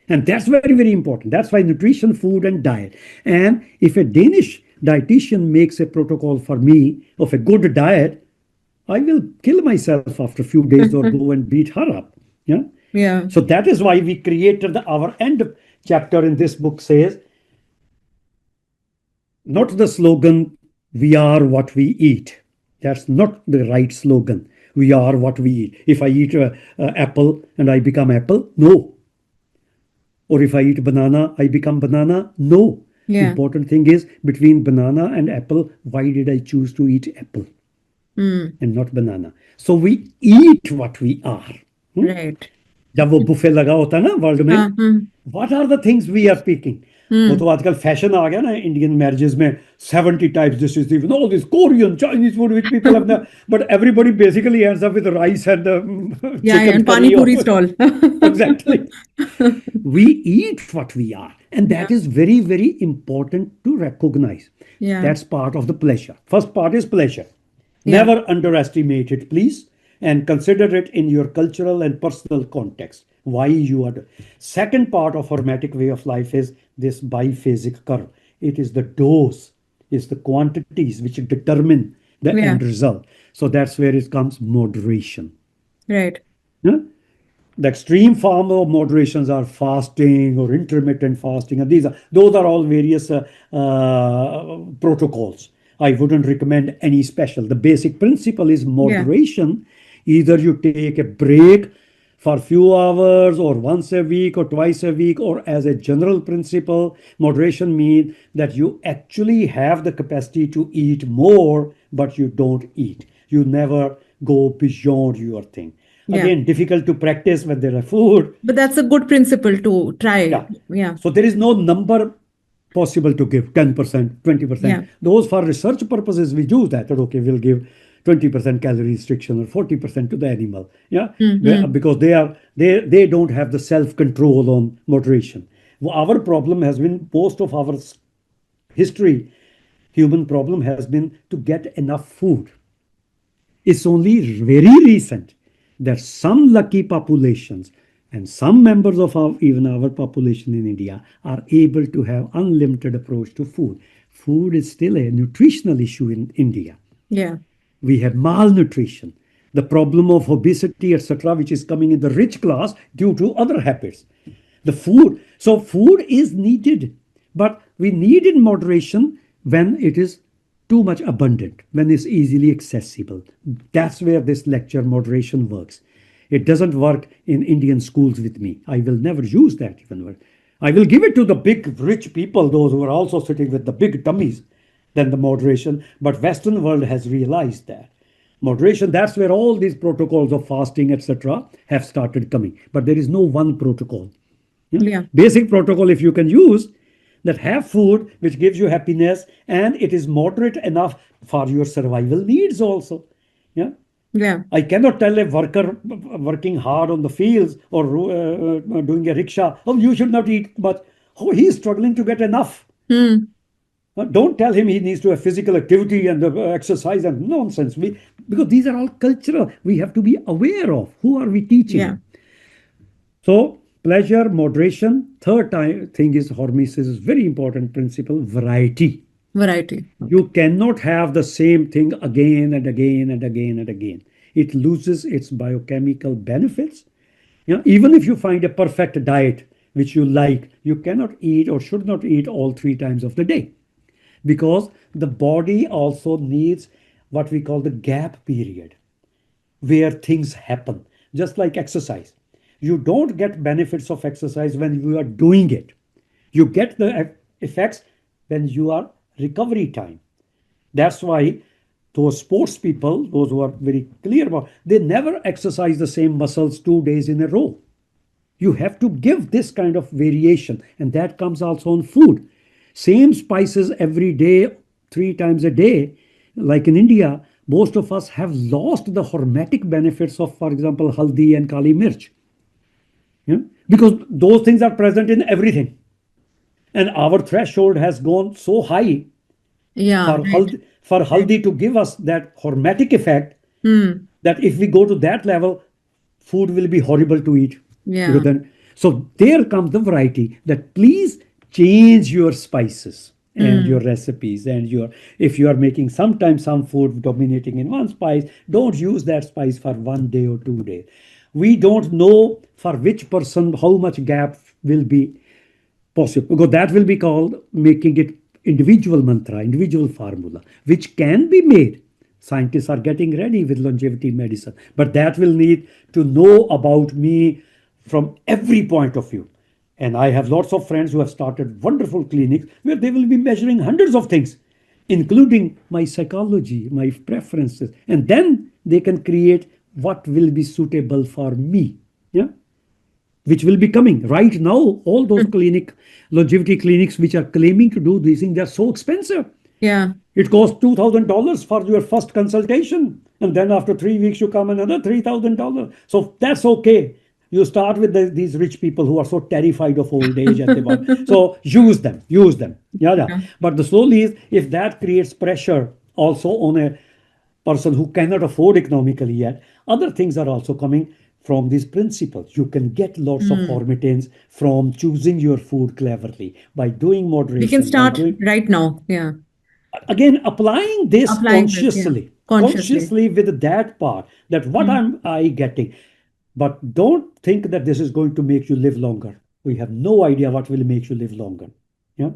And that's very, very important. That's why nutrition, food, and diet. And if a Danish dietitian makes a protocol for me of a good diet, I will kill myself after a few days or go and beat her up. Yeah. Yeah. So that is why we created our end chapter in this book says, not the slogan, we are what we eat. That's not the right slogan. We are what we eat. If I eat apple and I become apple, no. Or if I eat banana, I become banana, no. Yeah. Important thing is between banana and apple, why did I choose to eat apple Mm. and not banana? So we eat what we are. Right. जब वो buffet लगा होता है ना world में, हाँ. what are the things we are picking? वो तो आजकल फैशन आ गया ना इंडियन मैरिजेस में 70 types dishes, even all this Korean, Chinese food which people have now, but everybody basically ends up with rice and Yeah. chicken And curry. pani puri stall. Exactly. We eat what we are, and Yeah. that is very, very important to recognize. Yeah. That's part of the pleasure. First part is pleasure. Yeah. Never underestimate it, please, and consider it in your cultural and personal context. Why you are. Second part of hormetic way of life is this biphasic curve. It is the dose, is the quantities which determine the Yeah. end result. So that's where it comes moderation. Right. Yeah? The extreme form of moderations are fasting or intermittent fasting, and those are all various protocols. I wouldn't recommend any special. The basic principle is Yeah. moderation. Either you take a break for a few hours or once a week or twice a week, or as a general principle, moderation means that you actually have the capacity to eat more, but you don't eat. You never go beyond your thing. Yeah. Again, difficult to practice when there are food. But that's a good principle to try. Yeah. Yeah. So there is no number possible to give 10%, 20%. Yeah. Those for research purposes, we do that. Okay, we'll give 20% calorie restriction or 40% to the animal. Yeah. Mm-hmm. Because they don't have the self-control on moderation. Our problem has been most of our history, human problem has been to get enough food. It's only very recent that some lucky populations and some members of even our population in India are able to have unlimited approach to food. Food is still a nutritional issue in India. Yeah. We have malnutrition, the problem of obesity, etc., which is coming in the rich class due to other habits. The food, so food is needed, but we need in moderation when it is too much abundant, when it's easily accessible. That's where this lecture moderation works. It doesn't work in Indian schools with me. I will never use that even word. I will give it to the big rich people, those who are also sitting with the big tummies, than the moderation. But Western world has realized that. Moderation, that's where all these protocols of fasting, etc., have started coming. But there is no one protocol. Yeah? Yeah. Basic protocol, if you can use, that have food which gives you happiness and it is moderate enough for your survival needs also. Yeah. Yeah. I cannot tell a worker working hard on the fields or doing a rickshaw, oh, you should not eat much. Oh, he is struggling to get enough. Hmm. Don't tell him he needs to have physical activity and exercise and nonsense. Because these are all cultural. We have to be aware of who are we Yeah. teaching. So pleasure, moderation. Third thing is hormesis is very important principle, variety. Variety. You Okay. cannot have the same thing again and again and again and again. It loses its biochemical benefits. Even if you find a perfect diet which you like, you cannot eat or should not eat all 3 times of the day, because the body also needs what we call the gap period where things happen, just like exercise. You don't get benefits of exercise when you are doing it. You get the effects when you are recovery time. That's why those sports people, those who are very clear about, they never exercise the same muscles 2 days in a row. You have to give this kind of variation, and that comes also on food. Same spices every day, 3 times a day, like in India, most of us have lost the hormetic benefits of, for example, haldi and kali mirch. Yeah? Because those things are present in everything. And our threshold has gone so high Yeah. for Right. Right. haldi to give us that hormetic effect, Hmm. that if we go to that level, food will be horrible to eat. Because Yeah. then, so there comes the variety, that please change your spices and your Hmm. recipes and your, if you are making sometimes some food dominating in one spice, don't use that spice for 1 day or 2 days. We don't know for which person how much gap will be possible, because that will be called making it individual mantra, individual formula, which can be made. Scientists are getting ready with longevity medicine, but that will need to know about me from every point of view. And I have lots of friends who have started wonderful clinics where they will be measuring hundreds of things, including my psychology, my preferences, and then they can create what will be suitable for me. Yeah, which will be coming right now. All those longevity clinics which are claiming to do these things, they're so expensive. Yeah. It costs $2,000 for your first consultation, and then after 3 weeks you come another $3,000. So that's okay. You start with these rich people who are so terrified of old age at the bottom. So use them. Yeah, yeah. Yeah. But the slowly is, if that creates pressure also on a person who cannot afford economically yet, other things are also coming from these principles. You can get lots of Hmm. hormetins from choosing your food cleverly, by doing We can moderation, by start doing, right now. Yeah. again, applying this Applying this. Yeah. consciously, Consciously. consciously with that part, that what Hmm. am I getting. But don't think that this is going to make you live longer. We have no idea what will make you live longer. Yeah.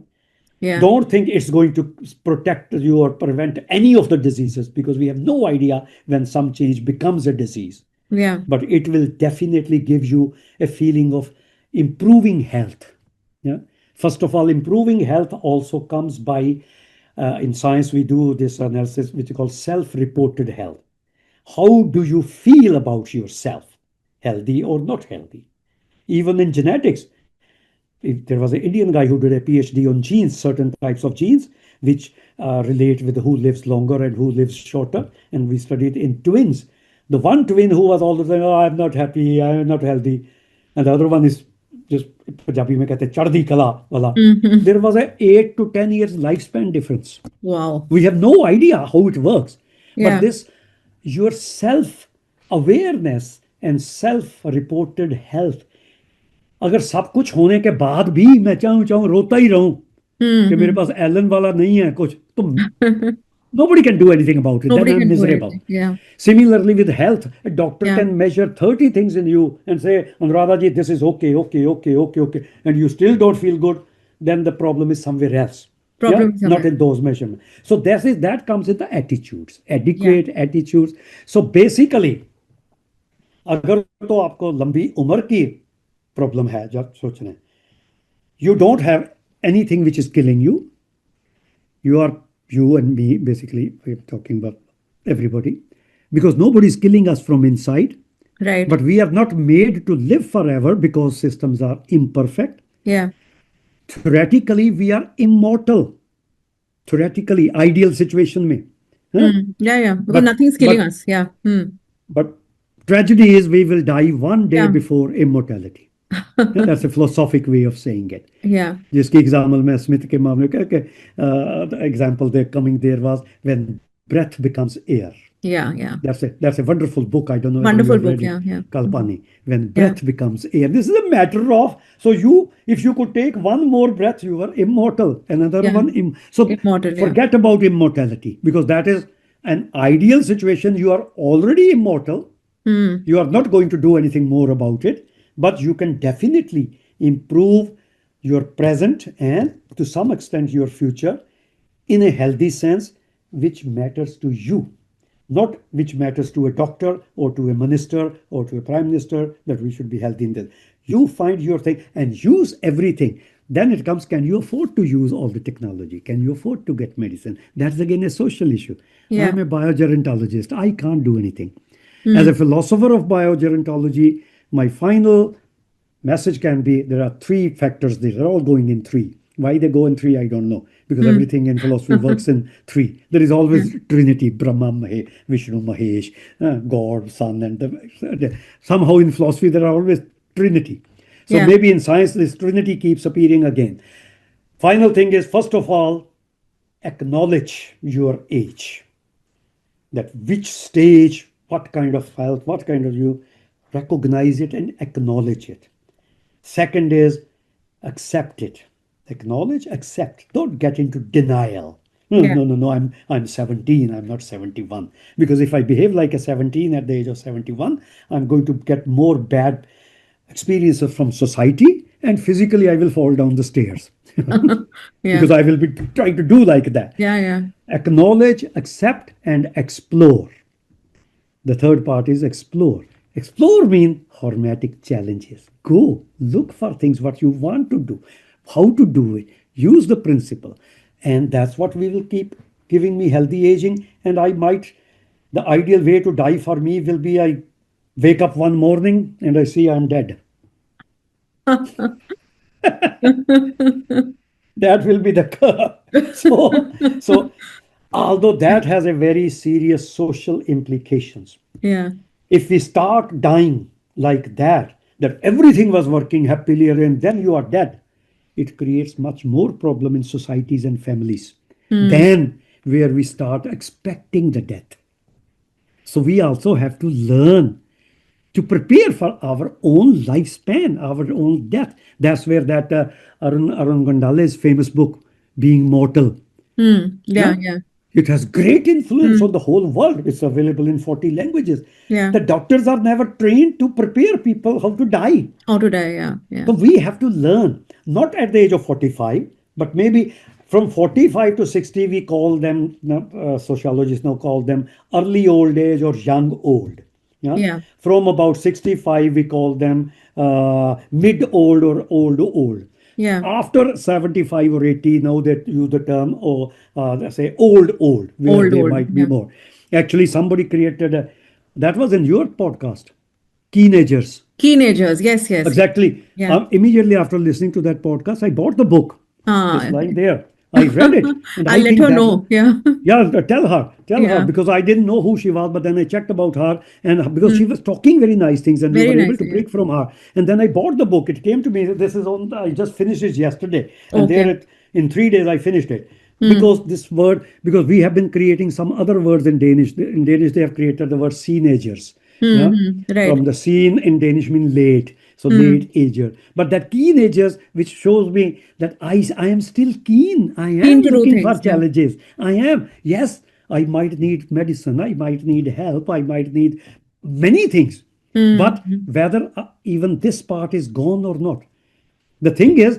Yeah. Don't think it's going to protect you or prevent any of the diseases, because we have no idea when some change becomes a disease. Yeah. But it will definitely give you a feeling of improving health. Yeah. First of all, improving health also comes by, in science, we do this analysis which is called self-reported health. How do you feel about yourself? Healthy or not healthy? Even in genetics, there was an Indian guy who did a PhD on genes, certain types of genes, which relate with who lives longer and who lives shorter. And we studied in twins. The one twin who was all the time, oh, I'm not happy, I'm not healthy. And the other one is just, Punjabi mein kehte, chardi kala wala. Mhm. There was a 8 to 10 years lifespan difference. Wow. We have no idea how it works. But Yeah. this, your self awareness and self reported health, अगर सब कुछ होने के बाद भी मैं चाहूँ चाहूँ रोता ही रहूं कि मेरे Hmm. पास एलन वाला नहीं है कुछ, तो nobody can do anything about it. Then Nobody I'm can do miserable. anything. Yeah. Similarly, with health, a doctor Yeah. can measure 30 things in you and say, Anuradha ji, this is okay, okay, okay, okay, okay, and you still don't feel good, then the problem is somewhere else. Yeah, Problem not somewhere. in those measurements. So that comes in the attitudes, Yeah. adequate attitudes. So basically, अगर तो आपको लंबी उम्र की problem है, जब सोचना, you don't have anything which is killing you. You are, you and me, basically, we're talking about everybody, because nobody is killing us from inside. Right. But we are not made to live forever because systems are imperfect. Yeah. Theoretically, we are immortal. Theoretically, ideal situation mein. Huh? Yeah. Yeah. Because But nothing is killing but us. Yeah. but tragedy is we will die one day Yeah. before immortality. Yeah, that's a philosophic way of saying it. Yeah. जिसकी example में Smith के मामले का example there coming there was when breath becomes air. Yeah. Yeah. That's a wonderful book. I don't know whether you Wonderful have book. read it, Yeah. Yeah. Kalpani. When Yeah. breath becomes air. This is a matter of, so you, if you could take one more breath, you are immortal. Another Yeah. one, so Immortal. Yeah. forget about immortality, because that is an ideal situation. You are already immortal. You are not going to do anything more about it, but you can definitely improve your present and to some extent your future in a healthy sense, which matters to you, not which matters to a doctor or to a minister or to a prime minister, that we should be healthy in this. You find your thing and use everything. Then it comes, can you afford to use all the technology? Can you afford to get medicine? That's again a social issue. Yeah. I'm a biogerontologist. I can't do anything. As a philosopher of biogerontology, my final message can be, there are three factors. They're all going in three. Why they go in three, I don't know. Because everything in philosophy works in three. There is always Trinity, Brahma, Vishnu, Mahesh, God, Son, and somehow in philosophy there are always Trinity. So Yeah. maybe in science this Trinity keeps appearing again. Final thing is, first of all, acknowledge your age. That which stage, what kind of health, what kind of you, recognize it and acknowledge it. Second is accept it. Acknowledge, accept. Don't get into denial. No, Yeah. no, no, no. I'm 17. I'm not 71. Because if I behave like a 17 at the age of 71, I'm going to get more bad experiences from society, and physically I will fall down the stairs. Yeah. Because I will be trying to do like that. Yeah. Yeah. Acknowledge, accept, and explore. The third part is explore. Explore means hormetic challenges. Go, look for things what you want to do, how to do it. Use the principle. And that's what we will keep giving me healthy aging. And the ideal way to die for me will be, I wake up one morning and I see I'm dead. That will be the curve. So although that has a very serious social implications, Yeah. if we start dying like that everything was working happily and then you are dead, it creates much more problem in societies and families than where we start expecting the death. So we also have to learn to prepare for our own lifespan, our own death. That's where that Arun Gondale's famous book, Being Mortal, Yeah. yeah, Yeah. it has great influence on the whole world. It's available in 40 languages. Yeah. The doctors are never trained to prepare people how to die. How to die. Yeah. Yeah. So we have to learn, not at the age of 45, but maybe From 45 to 60, we call them, sociologists now call them early old age or young old. Yeah. Yeah. From about 65, we call them mid old or old old. Yeah. After 75 or 80, now they use the term, or let's say old, where Old, they old. might be Yeah. more. Actually, somebody created that was in your podcast, teenagers. Teenagers. Yes, yes. Exactly. Yeah. Immediately after listening to that podcast, I bought the book. It's Ah, lying there. I read it, and I'll I let think her that, know. Yeah. yeah, tell her, Yeah. because I didn't know who she was, but then I checked about her, and because she Hmm. was talking very nice things, and we Very were able nice. to Yeah. break from her. And then I bought the book. It came to me. This is on. I just finished it yesterday, and Okay. in 3 days I finished it. Hmm. Because this word, because we have been creating some other words in Danish. In Danish, they have created the word teenagers. Hmm. Yeah, Hmm. Right. from the scene in Danish mean late, so Hmm. late ager. But that teenagers, which shows me that I am still keen. I Keen am to do looking for things. Yeah. challenges. I am. Yes, I might need medicine. I might need help. I might need many things. Hmm. But Hmm. whether even this part is gone or not, the thing is,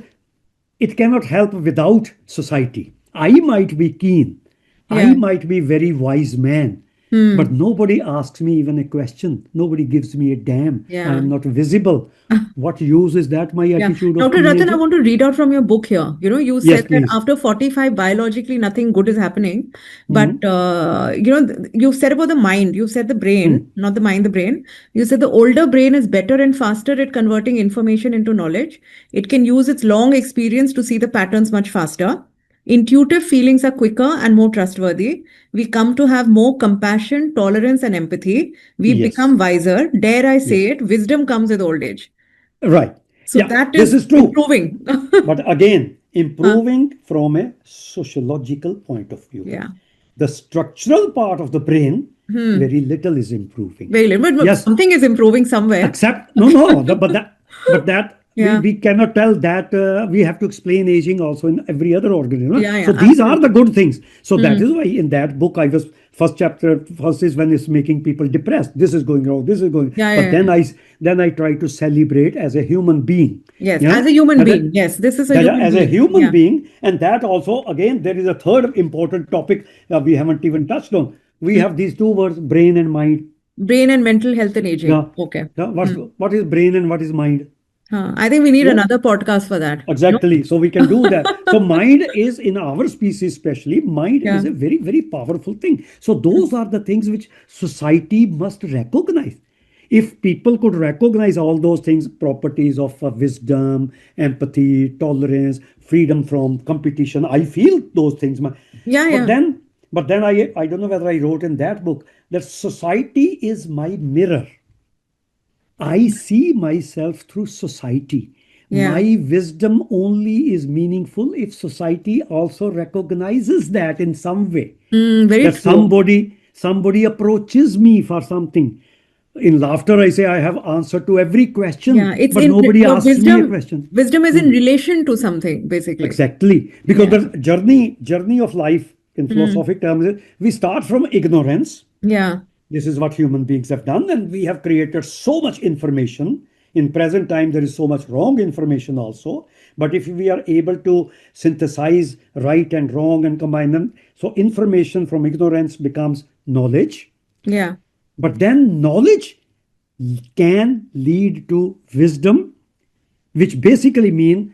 it cannot help without society. I might be keen. I Yeah. might be very wise man. But Hmm. nobody asks me even a question. Nobody gives me a damn. I Yeah. am not visible. What use is that, my Yeah. attitude of Dr. Rattan, I teenager? want to read out from your book here. You Yes, said that please. after 45, biologically, nothing good is happening. But, Hmm. you said about the mind, you said the brain, Hmm. not the mind, the brain. You said the older brain is better and faster at converting information into knowledge. It can use its long experience to see the patterns much faster. Intuitive feelings are quicker and more trustworthy. We come to have more compassion, tolerance, and empathy. We Yes. become wiser. Dare I say Yes. it, wisdom comes with old age. Right. So Yeah, that this is is true. improving. But again, Huh. improving from a sociological point of view. Yeah. The structural part of the brain, Hmm. very little is improving. Very little, but Yes, something is improving somewhere. except no, but that we, Yeah. we cannot tell that we have to explain aging also in every other organism. Yeah. So Yeah. these are the Absolutely. good things. So that is Hmm. why in that book I was first chapter first is when it's making people depressed. This is going wrong. This is going. Yeah. But Yeah. Yeah. then I try to celebrate as a human being. Yes. Yeah, As a human that, being. Yes. This is a that human as a being. human Yeah. being, and that also again there is a third important topic we haven't even touched on. We Hmm. have these two words, brain and mind. Brain and mental health and aging. Yeah, Okay. yeah. Hmm. What is brain and what is mind? Huh. I think we need Yeah, another podcast for that. No? exactly. So we can do that. So mind is in our species, especially, mind is Yeah. a very, very powerful thing. So Hmm. those are the things which society must recognize. If people could recognize all those things, properties of wisdom, empathy, tolerance, freedom from competition, I feel those things. Yeah. But Yeah. then, I don't know whether I wrote in that book that society is my mirror. I see myself through society. Yeah. My wisdom only is meaningful if society also recognizes that in some way. Hmm. Very That true. somebody approaches me for something. In laughter, I say I have answer to every Yeah. question, It's but in nobody your asks me a wisdom. question. Wisdom is in Hmm. relation to something, basically. Exactly. Because Yeah. the journey of life in Hmm. philosophic terms is we start from ignorance. Yeah. This is what human beings have done, and we have created so much information. In present time, there is so much wrong information also. But if we are able to synthesize right and wrong and combine them, so information from ignorance becomes knowledge. Yeah. But then knowledge can lead to wisdom, which basically mean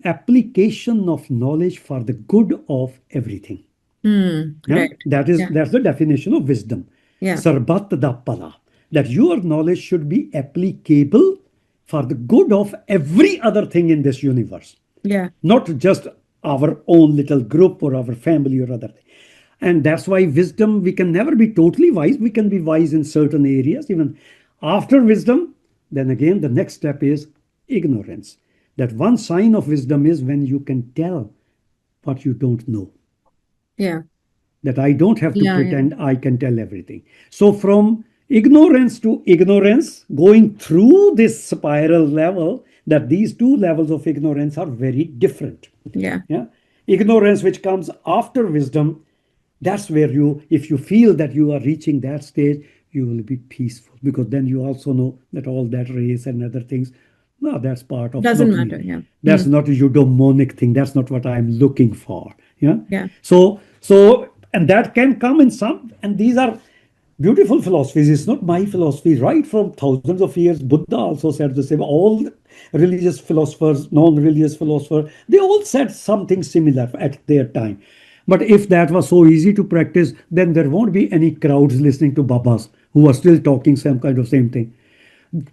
application of knowledge for the good of everything. Hmm. Yeah, Right. Yeah. that's the definition of wisdom. Yeah. Sarbat Dappala. That your knowledge should be applicable for the good of every other thing in this universe, Yeah. not just our own little group or our family or other thing. And that's why wisdom, we can never be totally wise. We can be wise in certain areas. Even after wisdom, then again, the next step is ignorance. That one sign of wisdom is when you can tell what you don't know, Yeah. that I don't have to Yeah. Yeah. pretend I can tell everything. So, from ignorance to ignorance, going through this spiral level, that these two levels of ignorance are very different. Yeah. Yeah. Ignorance, which comes after wisdom, that's where if you feel that you are reaching that stage, you will be peaceful because then you also know that all that race and other things, No, that's part of Doesn't not me. matter. Yeah. That's not a eudaimonic thing. That's not what I'm looking for. Yeah. Yeah. So, and that can come in some, and these are beautiful philosophies. It's not my philosophy. Right from thousands of years, Buddha also said the same. All religious philosophers, non-religious philosophers, they all said something similar at their time. But if that was so easy to practice, then there won't be any crowds listening to Babas who are still talking some kind of same thing.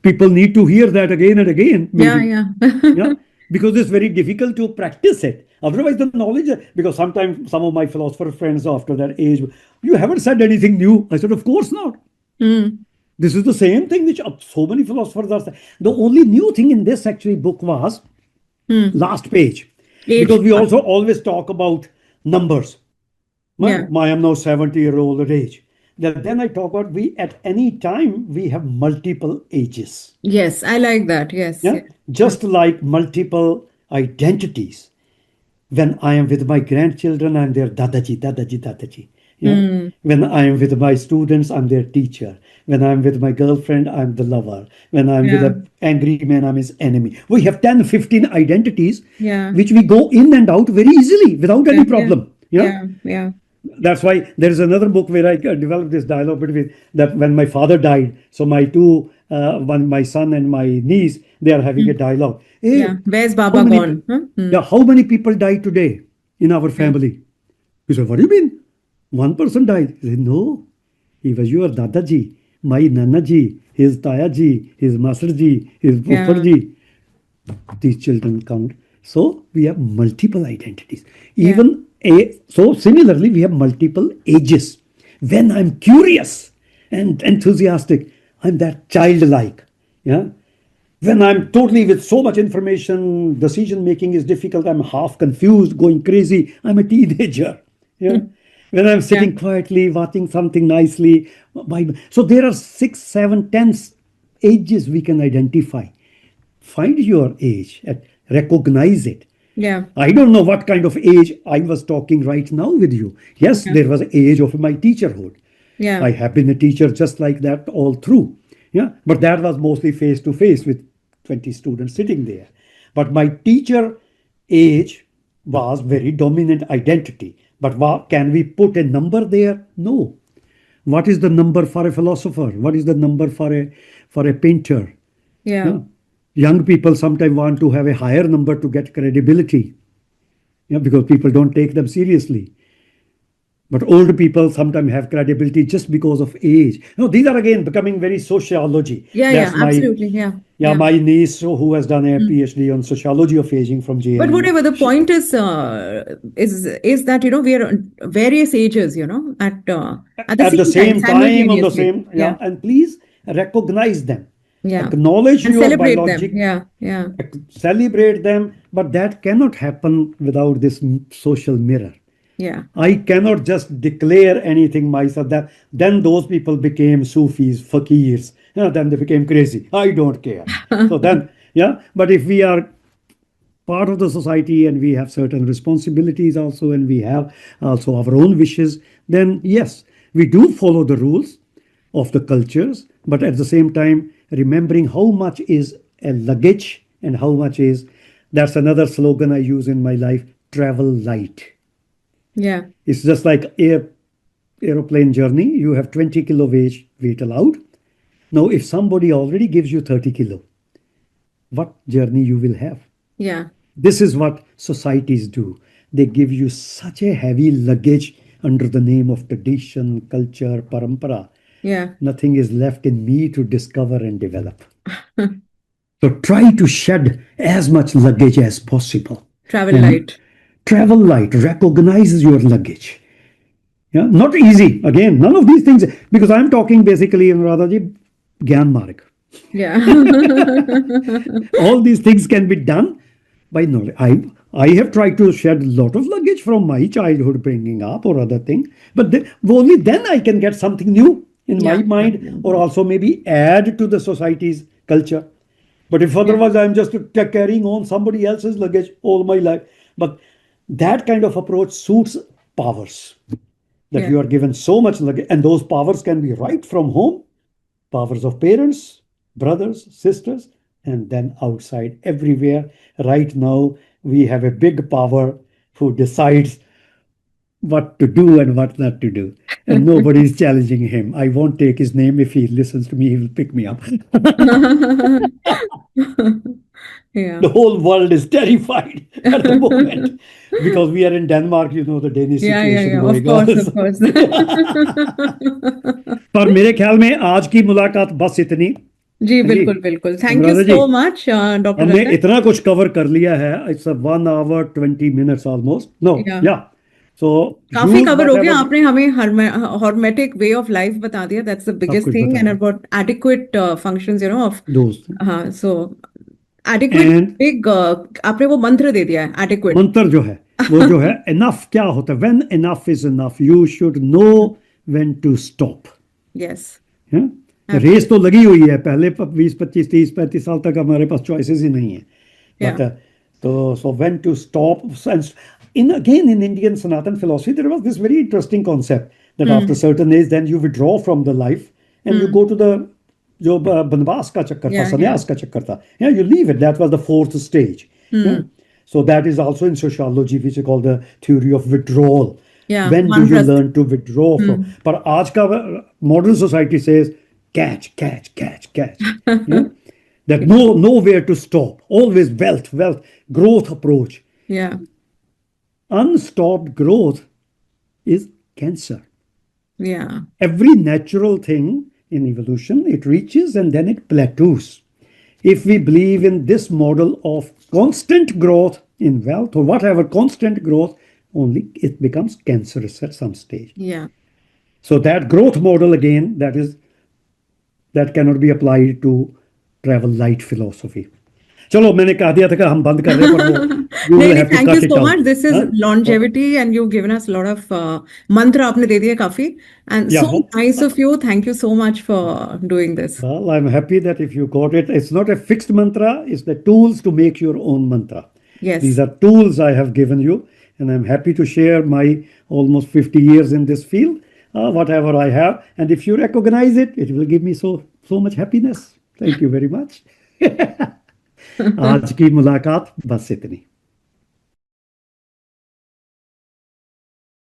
People need to hear that again and again, Yeah. maybe. Yeah. Yeah, because it's very difficult to practice it. Otherwise, the knowledge, because sometimes some of my philosopher friends after that age, you haven't said anything new. I said, of course not. Mm. This is the same thing which so many philosophers are saying. The only new thing in this actually book was Mm. last page, because Age. we also always talk about numbers. Yeah. I am now 70-year-old age. Then I talk about we at any time we have multiple ages. Yes. I like that. Yes. Yeah, Yes. just like multiple identities. When I am with my grandchildren, I'm their dadaji, dadaji, dadaji. Yeah. Mm. When I am with my students, I'm their teacher. When I'm with my girlfriend, I'm the lover. When I'm with Yeah. an angry man, I'm his enemy. We have 10, 15 identities Yeah. which we go in and out very easily without Yeah. any Yeah. problem. Yeah. Yeah. Yeah. That's why there is another book where I developed this dialogue between that when my father died. So my son and my niece, they are having a Mm. dialogue. Yeah. Hey, Where's how Baba many, gone? Huh? yeah, how many people died today in our Yeah. family? He said, what do you mean? One person died. He said, no, he was your Dadaji, my Nanaji, his Tayaji, his Masarji, his Yeah. Pupparji. These children count. So we have multiple identities. Yeah. So similarly, we have multiple ages. When I'm curious and enthusiastic, I'm that childlike. Yeah. When I'm totally with so much information, decision making is difficult. I'm half confused, going crazy. I'm a teenager. Yeah. When I'm Yeah. sitting quietly, watching something nicely. So there are 6, 7, 10 ages we can identify. Find your age and recognize it. Yeah. I don't know what kind of age I was talking right now with you. Yes, Yeah. there was an age of my teacherhood. Yeah. I have been a teacher just like that all through. Yeah, but that was mostly face to face with 20 students sitting there. But my teacher age was very dominant identity. But can we put a number there? No. What is the number for a philosopher? What is the number for a painter? Yeah. Yeah. Young people sometimes want to have a higher number to get credibility. Yeah, because people don't take them seriously. But old people sometimes have credibility just because of age. No, these are again becoming very sociology. Yeah. Yeah. That's my Absolutely. Yeah. yeah, Yeah. my niece who has done a Mm. PhD on sociology of aging from But JNU. whatever the point is that we are on various ages, at the At the same time, same time, on the simultaneously. same, Yeah. yeah, and please recognize them, Yeah. acknowledge And your celebrate them. biologic, Yeah. Yeah. celebrate them, but that cannot happen without this social mirror. Yeah. I cannot just declare anything myself. That then those people became Sufis, fakirs. Then they became crazy. I don't care. So then, yeah. But if we are part of the society and we have certain responsibilities also, and we have also our own wishes, then yes, we do follow the rules of the cultures, but at the same time, remembering how much is a luggage and how much is, that's another slogan I use in my life, travel light. Yeah. It's just like aeroplane journey. You have 20 kilo weight allowed. Now, if somebody already gives you 30 kilo, what journey you will have? Yeah. This is what societies do. They give you such a heavy luggage under the name of tradition, culture, parampara. Yeah. Nothing is left in me to discover and develop. So try to shed as much luggage as possible. Travel And light. travel light, recognize your luggage. Yeah, not easy. Again, none of these things, because I'm talking basically, Anuradha, Gyan Marg. Yeah. All these things can be done by knowledge. I have tried to shed a lot of luggage from my childhood bringing up or other thing, but only then I can get something new in my Yeah. mind, or also maybe add to the society's culture. But if Yeah. otherwise I'm just carrying on somebody else's luggage all my life. But that kind of approach suits powers, that Yeah. you are given so much luggage, and those powers can be right from home, powers of parents, brothers, sisters, and then outside everywhere. Right now, we have a big power who decides what to do and what not to do. And nobody is challenging him. I won't take his name. If he listens to me, he will pick me up. Yeah. The whole world is terrified at the moment because we are in Denmark, you know, the Danish Yeah, yeah, situation yeah. Of going course, on. of course. पर मेरे ख्याल में आज की मुलाकात बस इतनी। जी, हाँ जी, बिल्कुल, बिल्कुल। Thank you Anuradha ji, so much, doctor हमने रतन। इतना कुछ कवर कर लिया है। It's 1 hour 20 minutes almost. No, yeah yeah, सो काफी यूज कवर वट हो गया। एवर। आपने हमें हॉर्मेटिक वे ऑफ लाइफ बता दिया, दैट्स द सब बिगेस्ट कुछ थिंग, बता एंड दिया अबाउट एडिक्वेट फंक्शंस ऑफ। दोस्त। हाँ, सो एडिक्वेट एंड बिग, आपने वो मंत्र दे दिया है, एडिक्वेट। मंत्र जो है वो जो है इनफ क्या होता है? When enough is enough, you should know when to stop. Yes, रेस तो एब्सोल्युटली। लगी हुई है, पहले 20 25 30 35 साल तक हमारे पास चॉइसेस ही नहीं है। या बट तो so when to stop. In again in Indian Sanatan philosophy, there was this very interesting concept that after hmm, certain age, then you withdraw from the life and you hmm, go to the जो बनवास का चक्कर था, या संन्यास का चक्कर था, yeah, you leave it. That was the fourth stage. Yeah. Hmm, So that is also in sociology, which is called the theory of withdrawal. या When do you वानप्रस्थ। learn to withdraw from? Hmm. But आज का modern society says catch, catch, catch, catch. Yeah. That no, nowhere to stop. Always wealth, wealth, growth approach. या Unstopped growth is cancer. या Every natural thing in evolution, it reaches and then it plateaus. If we believe in this model of constant growth in wealth or whatever, constant growth, only it becomes cancerous at some stage. या So that growth model again, that cannot be applied to travel light philosophy. चलो, मैंने कह दिया था कि हम बंद कर रहे हैं, पर वो you नहीं will नहीं, have to thank you cut it so out. Much, this is Huh? Longevity and you given us lot of मंत्र आपने दे दिए काफी, and Yeah. So nice of you, thank you so much for doing this. Well, I'm happy that if you got it, it's not a fixed mantra, it's the tools to make your own mantra. Yes, These are tools I have given you, and I'm happy to share my almost 50 years in this field, whatever I have. And if you recognize it, it will give me so much happiness. Thank you very much. आज की मुलाकात बस इतनी।